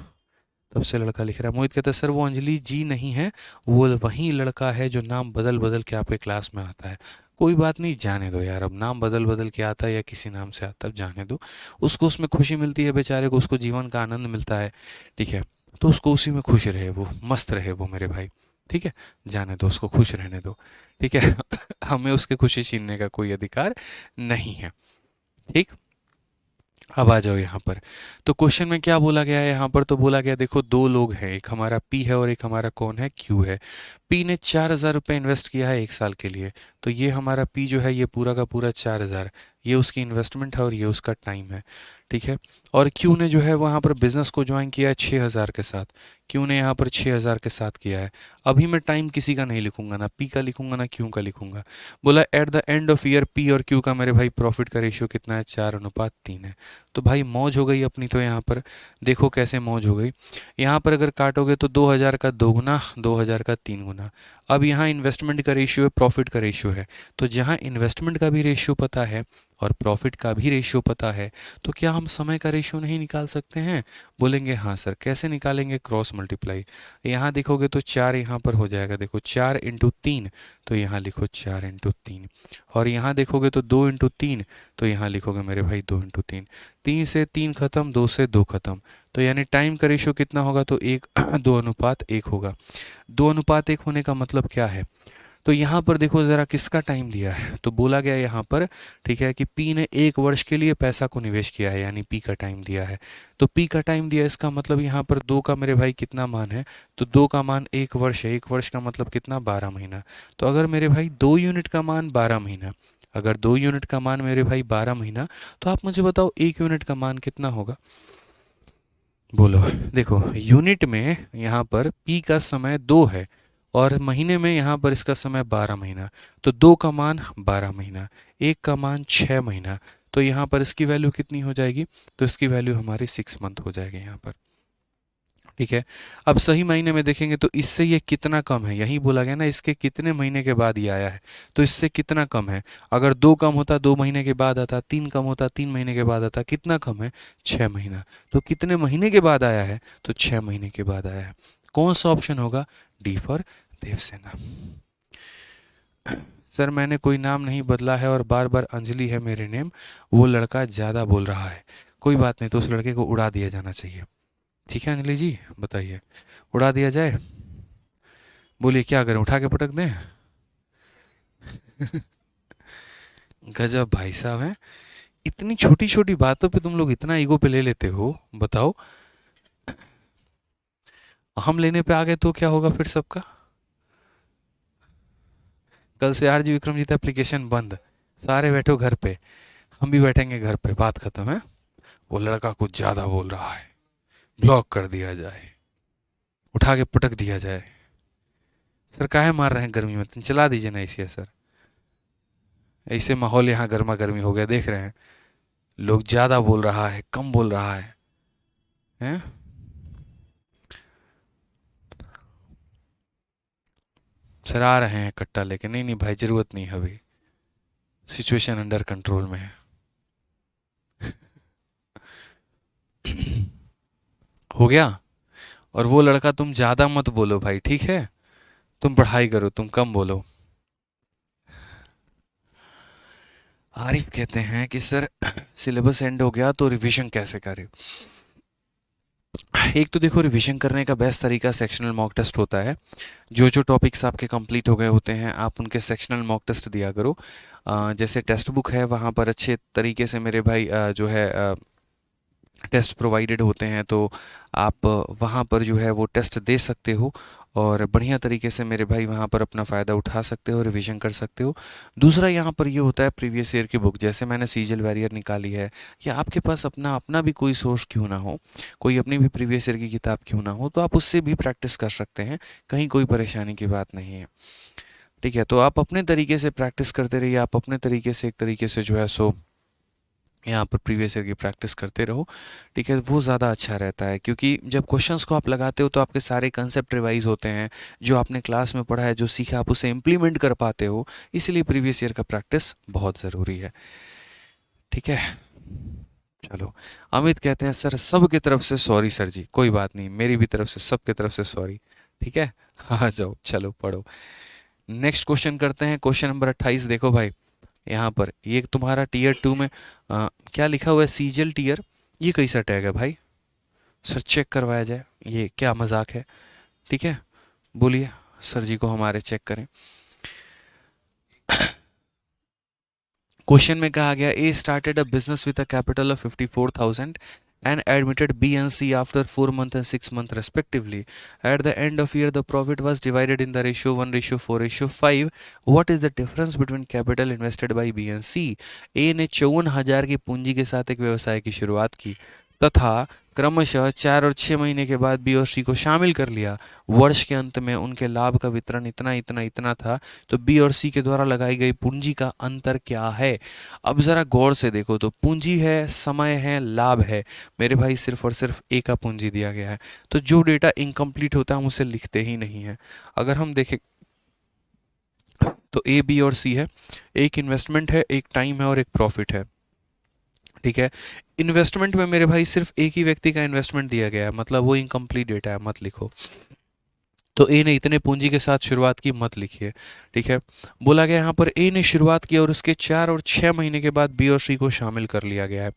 तब से लड़का लिख रहा है। मोहित कहता है सर वो अंजलि जी नहीं है, वो वही लड़का है जो नाम बदल बदल के आपके क्लास में आता है। कोई बात नहीं, जाने दो यार, अब नाम बदल बदल के आता है या किसी नाम से आता है, अब जाने दो। उसको उसमें खुशी मिलती है बेचारे को, उसको जीवन का आनंद मिलता है, ठीक है, तो उसको उसी में खुश रहे, वो मस्त रहे वो मेरे भाई, ठीक है, जाने दो उसको, खुश रहने दो, ठीक है। हमें उसकी खुशी छीनने का कोई अधिकार नहीं है, ठीक। अब आ जाओ यहाँ पर। तो क्वेश्चन में क्या बोला गया है यहाँ पर, तो बोला गया देखो दो लोग हैं, एक हमारा पी है और एक हमारा कौन है, क्यू है। पी ने 4,000 रुपये इन्वेस्ट किया है 1 साल के लिए, तो ये हमारा पी जो है ये पूरा का पूरा 4,000, ये उसकी इन्वेस्टमेंट है और ये उसका टाइम है, ठीक है। और क्यू ने जो है वहाँ पर बिजनेस को ज्वाइन किया है 6,000 के साथ, क्यू ने यहाँ पर 6,000 के साथ किया है। अभी मैं टाइम किसी का नहीं लिखूंगा, ना पी का लिखूंगा ना क्यू का लिखूंगा। बोला eight the end of year P और क्यू का मेरे भाई प्रॉफिट का रेशियो कितना है, 4:3 है। तो भाई मौज हो गई अपनी, तो यहाँ पर देखो कैसे मौज हो गई। यहाँ पर अगर काटोगे तो 2,000 का 2 गुना, 2,000 का 3 गुना। अब यहाँ इन्वेस्टमेंट का रेशियो है, प्रॉफिट का रेशियो है, तो जहाँ इन्वेस्टमेंट का भी रेशियो पता है और प्रॉफिट का भी रेशियो पता है, तो क्या हम समय का रेशियो नहीं निकाल सकते हैं? बोलेंगे हाँ सर, कैसे निकालेंगे? Cross multiply. यहाँ देखोगे तो 4 यहाँ पर हो जाएगा, देखो 4 × 3, तो यहाँ लिखो 4 × 3। और यहाँ देखोगे तो 2 × 3, तो यहाँ लिखोगे मेरे भाई 2 × 3। 3 से 3 खत्म, 2 से 2 खत्म, तो यानी टाइम का रेशियो कितना होगा, तो 1 2:1 होगा। 2:1 होने का मतलब क्या है, तो यहाँ पर देखो ज़रा किसका टाइम दिया है, तो बोला गया यहाँ पर, ठीक है, कि पी ने 1 वर्ष के लिए पैसा को निवेश किया है, यानी पी का टाइम दिया है। तो पी का टाइम दिया, इसका मतलब यहाँ पर 2 का मेरे भाई कितना मान है, तो 2 का मान 1 वर्ष है, 1 वर्ष का मतलब कितना, 12 महीना। तो अगर मेरे भाई 2 यूनिट का मान 12 महीना, अगर 2 यूनिट का मान मेरे भाई 12 महीना, तो आप मुझे बताओ 1 यूनिट का मान कितना होगा, बोलो। देखो यूनिट में यहाँ पर पी का समय 2 है और महीने में यहाँ पर इसका समय 12 महीना, तो 2 का मान 12 महीना, 1 का मान 6 महीना, तो यहाँ पर इसकी वैल्यू कितनी हो जाएगी, तो इसकी वैल्यू हमारी 6 मंथ हो जाएगी यहाँ पर, ठीक है। अब सही महीने में देखेंगे तो इससे ये कितना कम है, यही बोला गया ना, इसके कितने महीने के बाद ये आया है, तो इससे कितना कम है। अगर 2 कम होता 2 महीने के बाद आता, 3 कम होता 3 महीने के बाद आता, कितना कम है, 6 महीना। तो कितने महीने के बाद आया है, तो 6 महीने के बाद आया है। कौन सा ऑप्शन होगा, डी फॉर देवसेना। सर मैंने कोई नाम नहीं बदला है और बार बार अंजलि है मेरे नेम, वो लड़का ज़्यादा बोल रहा है। कोई बात नहीं, तो उस लड़के को उड़ा दिया जाना चाहिए, ठीक है अंजलि जी, बताइए, उड़ा दिया जाए? बोलिए क्या करें, उठा के पटक दें? गजब भाई साहब हैं, इतनी छोटी छोटी बातों पे तुम लोग इतना ईगो पे ले लेते हो, बताओ। हम लेने पे आ गए तो क्या होगा फिर सबका? कल से आरजी विक्रमजीत एप्लीकेशन बंद, सारे बैठो घर पे, हम भी बैठेंगे घर पे, बात खत्म है। वो लड़का कुछ ज्यादा बोल रहा है, ब्लॉक कर दिया जाए, उठा के पटक दिया जाए। सर काहे मार रहे हैं गर्मी में, चला दीजिए ना ऐसे सर, ऐसे माहौल यहाँ गर्मा गर्मी हो गया, देख रहे हैं लोग ज्यादा बोल रहा है, कम बोल रहा है, हैं? सर आ रहे हैं कट्टा लेके, नहीं नहीं भाई जरूरत नहीं है अभी, सिचुएशन अंडर कंट्रोल में है। हो गया। और वो लड़का तुम ज्यादा मत बोलो भाई, ठीक है, तुम पढ़ाई करो, तुम कम बोलो। आरिफ कहते हैं कि सर सिलेबस एंड हो गया तो रिवीजन कैसे करें? एक तो देखो रिवीजन करने का बेस्ट तरीका सेक्शनल मॉक टेस्ट होता है। जो जो टॉपिक्स आपके कंप्लीट हो गए होते हैं आप उनके सेक्शनल मॉक टेस्ट दिया करो। जैसे टेक्स्ट बुक है वहाँ पर अच्छे तरीके से मेरे भाई जो है टेस्ट प्रोवाइडेड होते हैं, तो आप वहाँ पर जो है वो टेस्ट दे सकते हो और बढ़िया तरीके से मेरे भाई वहाँ पर अपना फ़ायदा उठा सकते हो, रिवीजन कर सकते हो। दूसरा यहाँ पर ये होता है प्रीवियस ईयर की बुक, जैसे मैंने सीजल वैरियर निकाली है, या आपके पास अपना अपना भी कोई सोर्स क्यों ना हो, कोई अपनी भी प्रीवियस ईयर की किताब क्यों ना हो, तो आप उससे भी प्रैक्टिस कर सकते हैं, कहीं कोई परेशानी की बात नहीं है, ठीक है। तो आप अपने तरीके से प्रैक्टिस करते रहिए, आप अपने तरीके से एक तरीके से जो है सो यहाँ पर प्रीवियस ईयर की प्रैक्टिस करते रहो, ठीक है, वो ज़्यादा अच्छा रहता है, क्योंकि जब क्वेश्चंस को आप लगाते हो तो आपके सारे कंसेप्ट रिवाइज होते हैं, जो आपने क्लास में पढ़ा है, जो सीखा आप उसे इम्प्लीमेंट कर पाते हो, इसलिए प्रीवियस ईयर का प्रैक्टिस बहुत ज़रूरी है, ठीक है। चलो, अमित कहते हैं सर सबकी तरफ से सॉरी सर जी, कोई बात नहीं, मेरी भी तरफ से सबकी तरफ से सॉरी। ठीक है, आ जाओ, चलो पढ़ो। नेक्स्ट क्वेश्चन करते हैं, क्वेश्चन नंबर 28 देखो भाई। यहाँ पर ये तुम्हारा टीयर 2 में क्या लिखा हुआ है, सीजल टीयर, ये कैसा टैग है भाई, सर चेक करवाया जाए, ये क्या मजाक है। ठीक है, बोलिए सर जी को हमारे चेक करें। क्वेश्चन में कहा गया A started a business with a capital of 54,000 and admitted B and C after 4 months and 6 months respectively. At the end of year, the profit was divided in the ratio 1:4:5. What is the difference between capital invested by B and C? A ने 54,000 की पूंजी के साथ एक व्यवसाय की शुरुआत की तथा क्रमशः 4 और 6 महीने के बाद बी और सी को शामिल कर लिया। वर्ष के अंत में उनके लाभ का वितरण इतना इतना इतना था। तो बी और सी के द्वारा लगाई गई पूंजी का अंतर क्या है? अब जरा गौर से देखो तो पूंजी है, समय है, लाभ है। मेरे भाई सिर्फ और सिर्फ ए का पूंजी दिया गया है, तो जो डेटा इनकम्प्लीट होता है हम उसे लिखते ही नहीं है। अगर हम देखें तो ए, बी और सी है, एक इन्वेस्टमेंट है, एक टाइम है और एक प्रॉफिट है। ठीक है, इन्वेस्टमेंट में मेरे भाई सिर्फ एक ही व्यक्ति का इन्वेस्टमेंट दिया गया है, मतलब वो इनकम्प्लीट डेटा है, मत लिखो। तो ए ने इतने पूंजी के साथ शुरुआत की, मत लिखिए। ठीक है, बोला गया यहाँ पर ए ने शुरुआत की और उसके 4 और 6 महीने के बाद बी और सी को शामिल कर लिया गया है।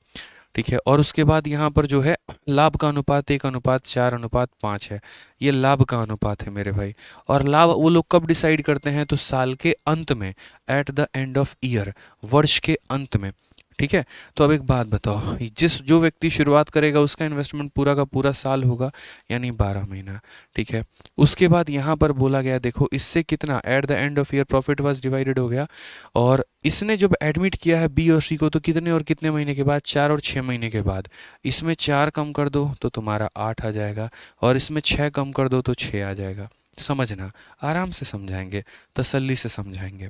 ठीक है, और उसके बाद यहाँ पर जो है लाभ का अनुपात 1:4:5 है। ये लाभ का अनुपात है मेरे भाई। और लाभ वो लोग कब डिसाइड करते हैं? तो साल के अंत में, eight the end of year, वर्ष के अंत में। ठीक है, तो अब एक बात बताओ, जो व्यक्ति शुरुआत करेगा उसका इन्वेस्टमेंट पूरा का पूरा साल होगा, यानी 12 महीना। ठीक है, उसके बाद यहाँ पर बोला गया, देखो इससे कितना, eight the end of year profit was divided हो गया। और इसने जब एडमिट किया है बी और सी को, तो कितने और कितने महीने के बाद? 4 और 6 महीने के बाद। इसमें 4 कम कर दो तो तुम्हारा 8 आ जाएगा, और इसमें 6 कम कर दो तो 6 आ जाएगा। समझना, आराम से समझाएंगे, तसल्ली से समझाएंगे।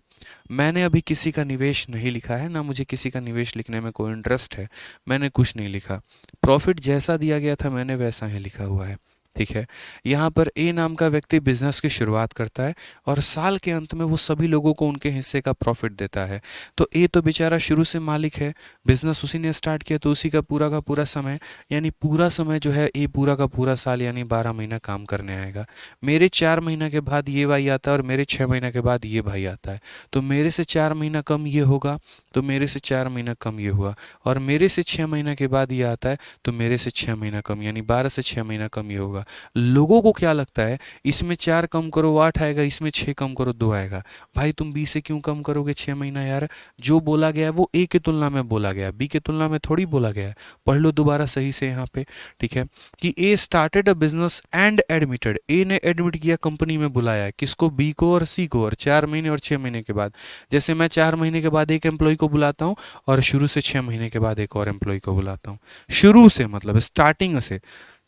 मैंने अभी किसी का निवेश नहीं लिखा है, ना मुझे किसी का निवेश लिखने में कोई इंटरेस्ट है, मैंने कुछ नहीं लिखा। प्रॉफिट जैसा दिया गया था मैंने वैसा ही लिखा हुआ है। ठीक है, यहाँ पर ए नाम का व्यक्ति बिजनेस की शुरुआत करता है और साल के अंत में वो सभी लोगों को उनके हिस्से का प्रॉफिट देता है। तो ए तो बेचारा शुरू से मालिक है, बिजनेस उसी ने स्टार्ट किया, तो उसी का पूरा समय, यानी पूरा समय जो है ए पूरा का पूरा साल यानी 12 महीना काम करने आएगा। मेरे 4 महीना के बाद ये भाई आता है और मेरे 6 महीना के बाद ये भाई आता है। तो मेरे से 4 महीना कम ये होगा, तो मेरे से 4 महीना कम ये हुआ, और मेरे से 6 महीना के बाद ये आता है, तो मेरे से 6 महीना कम, यानी 12 से 6 महीना कम ये होगा। लोगों को क्या लगता है, इसमें 4 कम करो 8 आएगा, इसमें 6 कम करो 2 आएगा। भाई तुम बी से क्यों कम करोगे 6 महीना यार? जो बोला गया है वो ए की तुलना में बोला गया है, बी की तुलना में थोड़ी बोला गया है। पढ़ लो दोबारा सही से यहाँ पे। ठीक है, कि A started a business and admitted, A ने एडमिट किया, कंपनी में बुलाया, किसको? बी को और सी को, और 4 महीने और 6 महीने के बाद। जैसे मैं 4 महीने के बाद एक एम्प्लॉय को बुलाता हूँ और शुरू से 6 महीने के बाद एक और एम्प्लॉय को बुलाता हूँ, शुरू से मतलब स्टार्टिंग से।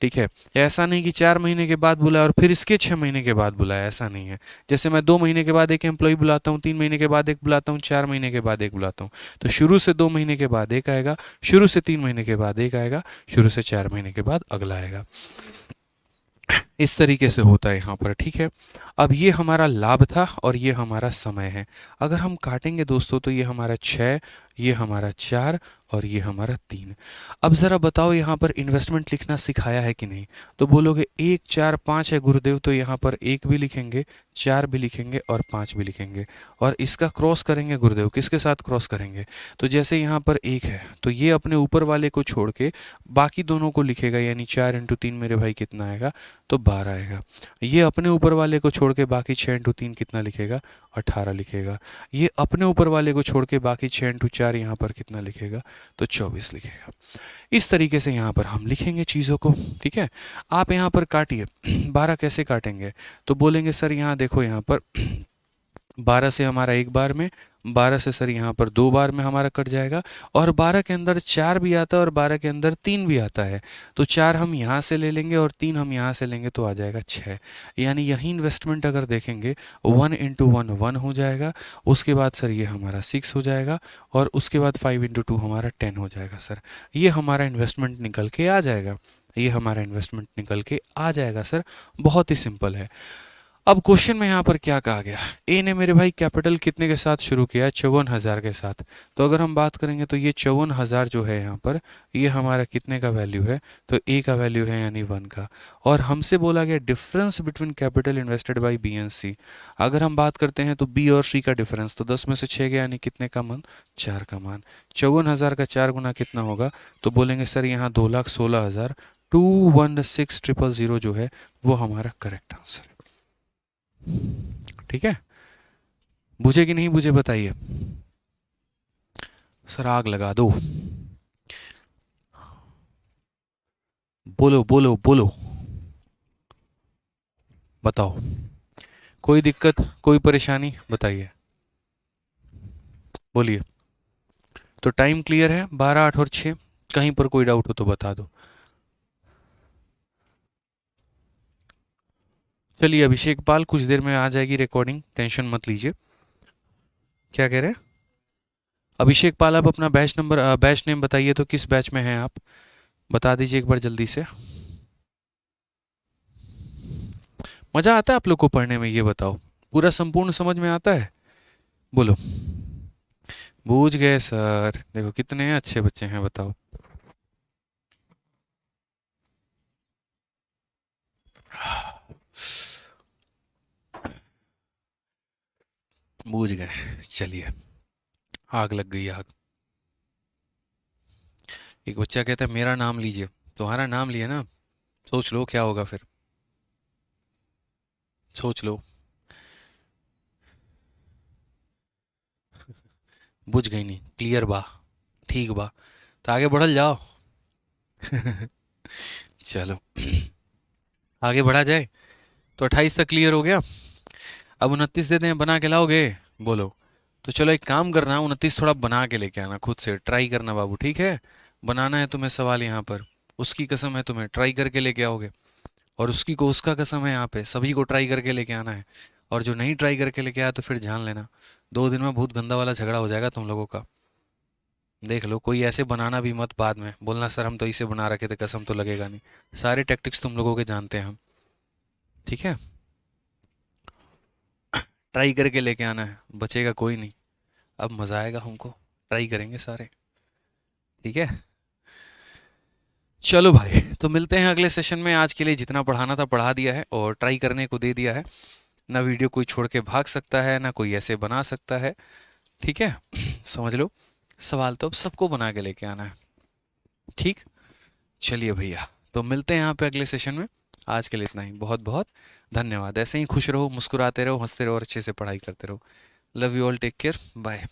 ठीक है, ऐसा नहीं कि 4 महीने के बाद बुलाया और फिर इसके 6 महीने के बाद बुलाया, ऐसा नहीं है। जैसे मैं 2 महीने के बाद एक एम्प्लॉय बुलाता हूँ, 3 महीने के बाद एक बुलाता हूँ, 4 महीने के बाद एक बुलाता हूँ। तो शुरू से 2 महीने के बाद एक आएगा, शुरू से 3 महीने के बाद एक आएगा, शुरू से 4 महीने के बाद अगला आएगा। इस तरीके से होता है यहाँ पर। ठीक है, अब ये हमारा लाभ था और ये हमारा समय है। अगर हम काटेंगे दोस्तों तो ये हमारा 6, ये हमारा 4 और ये हमारा 3। अब ज़रा बताओ यहाँ पर इन्वेस्टमेंट लिखना सिखाया है कि नहीं? तो बोलोगे 1 4 5 है गुरुदेव, तो यहाँ पर 1 भी लिखेंगे, 4 भी लिखेंगे और 5 भी लिखेंगे। और इसका क्रॉस करेंगे गुरुदेव, किसके साथ क्रॉस करेंगे? तो जैसे यहाँ पर 1 है तो ये अपने ऊपर वाले को छोड़ के बाकी दोनों को लिखेगा, यानी 4 × 3 मेरे भाई कितना आएगा? तो 12 आएगा। ये अपने ऊपर वाले को छोड़ के बाकी 6 × 3 कितना लिखेगा? 18 लिखेगा। ये अपने ऊपर वाले को छोड़ के बाकी 6 × 4 यहाँ पर कितना लिखेगा? तो 24 लिखेगा। इस तरीके से यहाँ पर हम लिखेंगे चीज़ों को। ठीक है, आप यहाँ पर काटिए। 12 कैसे काटेंगे? तो बोलेंगे सर यहाँ देखो, यहाँ पर 12 से हमारा एक बार में, 12 से सर यहाँ पर 2 बार में हमारा कट जाएगा, और 12 के अंदर 4 भी आता है और 12 के अंदर 3 भी आता है। तो 4 हम यहाँ से ले लेंगे और 3 हम यहाँ से लेंगे, तो आ जाएगा 6। यानी यही इन्वेस्टमेंट अगर देखेंगे 1 × 1 1 हो जाएगा, उसके बाद सर ये हमारा 6 हो जाएगा, और उसके बाद 5 × 2 हमारा 10 हो जाएगा। सर ये हमारा इन्वेस्टमेंट निकल के आ जाएगा, ये हमारा इन्वेस्टमेंट निकल के आ जाएगा सर। बहुत ही सिंपल है। अब क्वेश्चन में यहाँ पर क्या कहा गया, ए ने मेरे भाई कैपिटल कितने के साथ शुरू किया, 54,000 के साथ। तो अगर हम बात करेंगे तो ये 54,000 जो है यहाँ पर, ये हमारा कितने का वैल्यू है, तो ए का वैल्यू है यानी 1 का। और हमसे बोला गया difference between capital invested by B and C. अगर हम बात करते हैं तो बी और सी का डिफरेंस, तो 10 में से 6 गया यानी कितने का मान, 4 का मान। 54,000 का 4 गुना कितना होगा, तो बोलेंगे सर यहाँ 2,16,216,000 जो है वो हमारा करेक्ट आंसर है। ठीक है, बुझे कि नहीं बुझे बताइए। सर आग लगा दो, बोलो बोलो बोलो, बताओ, कोई दिक्कत कोई परेशानी बताइए, बोलिए। तो टाइम क्लियर है, 12, 8 और 6, कहीं पर कोई डाउट हो तो बता दो। चलिए अभिषेक पाल, कुछ देर में आ जाएगी रिकॉर्डिंग, टेंशन मत लीजिए। क्या कह रहे हैं अभिषेक पाल, आप अपना बैच नंबर बैच नेम बताइए, तो किस बैच में हैं आप, बता दीजिए एक बार जल्दी से। मजा आता है आप लोग को पढ़ने में, ये बताओ, पूरा संपूर्ण समझ में आता है, बोलो। बूझ गए सर, देखो कितने अच्छे बच्चे हैं, बताओ। बूझ गए, चलिए, आग लग गई आग। एक बच्चा कहता है मेरा नाम लीजिए, तुम्हारा नाम लिया ना, सोच लो क्या होगा फिर, सोच लो। बुझ गई नहीं, क्लियर बा, ठीक बा, तो आगे बढ़ल जाओ। चलो आगे बढ़ा जाए। तो 28 तक क्लियर हो गया, अब 29 देते हैं, बना के लाओगे, बोलो। तो चलो एक काम करना, 29 थोड़ा बना के लेके आना, खुद से ट्राई करना बाबू, ठीक है। बनाना है तुम्हें सवाल यहाँ पर, उसकी कसम है तुम्हें ट्राई करके लेके आओगे, और उसकी को उसका कसम है, यहाँ पे सभी को ट्राई करके लेके आना है। और जो नहीं ट्राई करके लेके आया तो फिर जान लेना, 2 दिन में बहुत गंदा वाला झगड़ा हो जाएगा तुम लोगों का। देख लो, कोई ऐसे बनाना भी मत, बाद में बोलना सर हम तो इसे बना रखे थे, कसम तो लगेगा नहीं। सारे टैक्टिक्स तुम लोगों के जानते हैं हम, ठीक है। ट्राई करके लेके आना है, बचेगा कोई नहीं। अब मज़ा आएगा हमको, ट्राई करेंगे सारे, ठीक है। चलो भाई, तो मिलते हैं अगले सेशन में। आज के लिए जितना पढ़ाना था पढ़ा दिया है, और ट्राई करने को दे दिया है ना। वीडियो कोई छोड़ के भाग सकता है ना, कोई ऐसे बना सकता है, ठीक है। समझ लो, सवाल तो अब सबको बना के लेके आना है, ठीक। चलिए भैया, तो मिलते हैं यहाँ पे अगले सेशन में। आज के लिए इतना ही, बहुत बहुत धन्यवाद। ऐसे ही खुश रहो, मुस्कुराते रहो, हंसते रहो और अच्छे से पढ़ाई करते रहो। Love you all, take care, bye.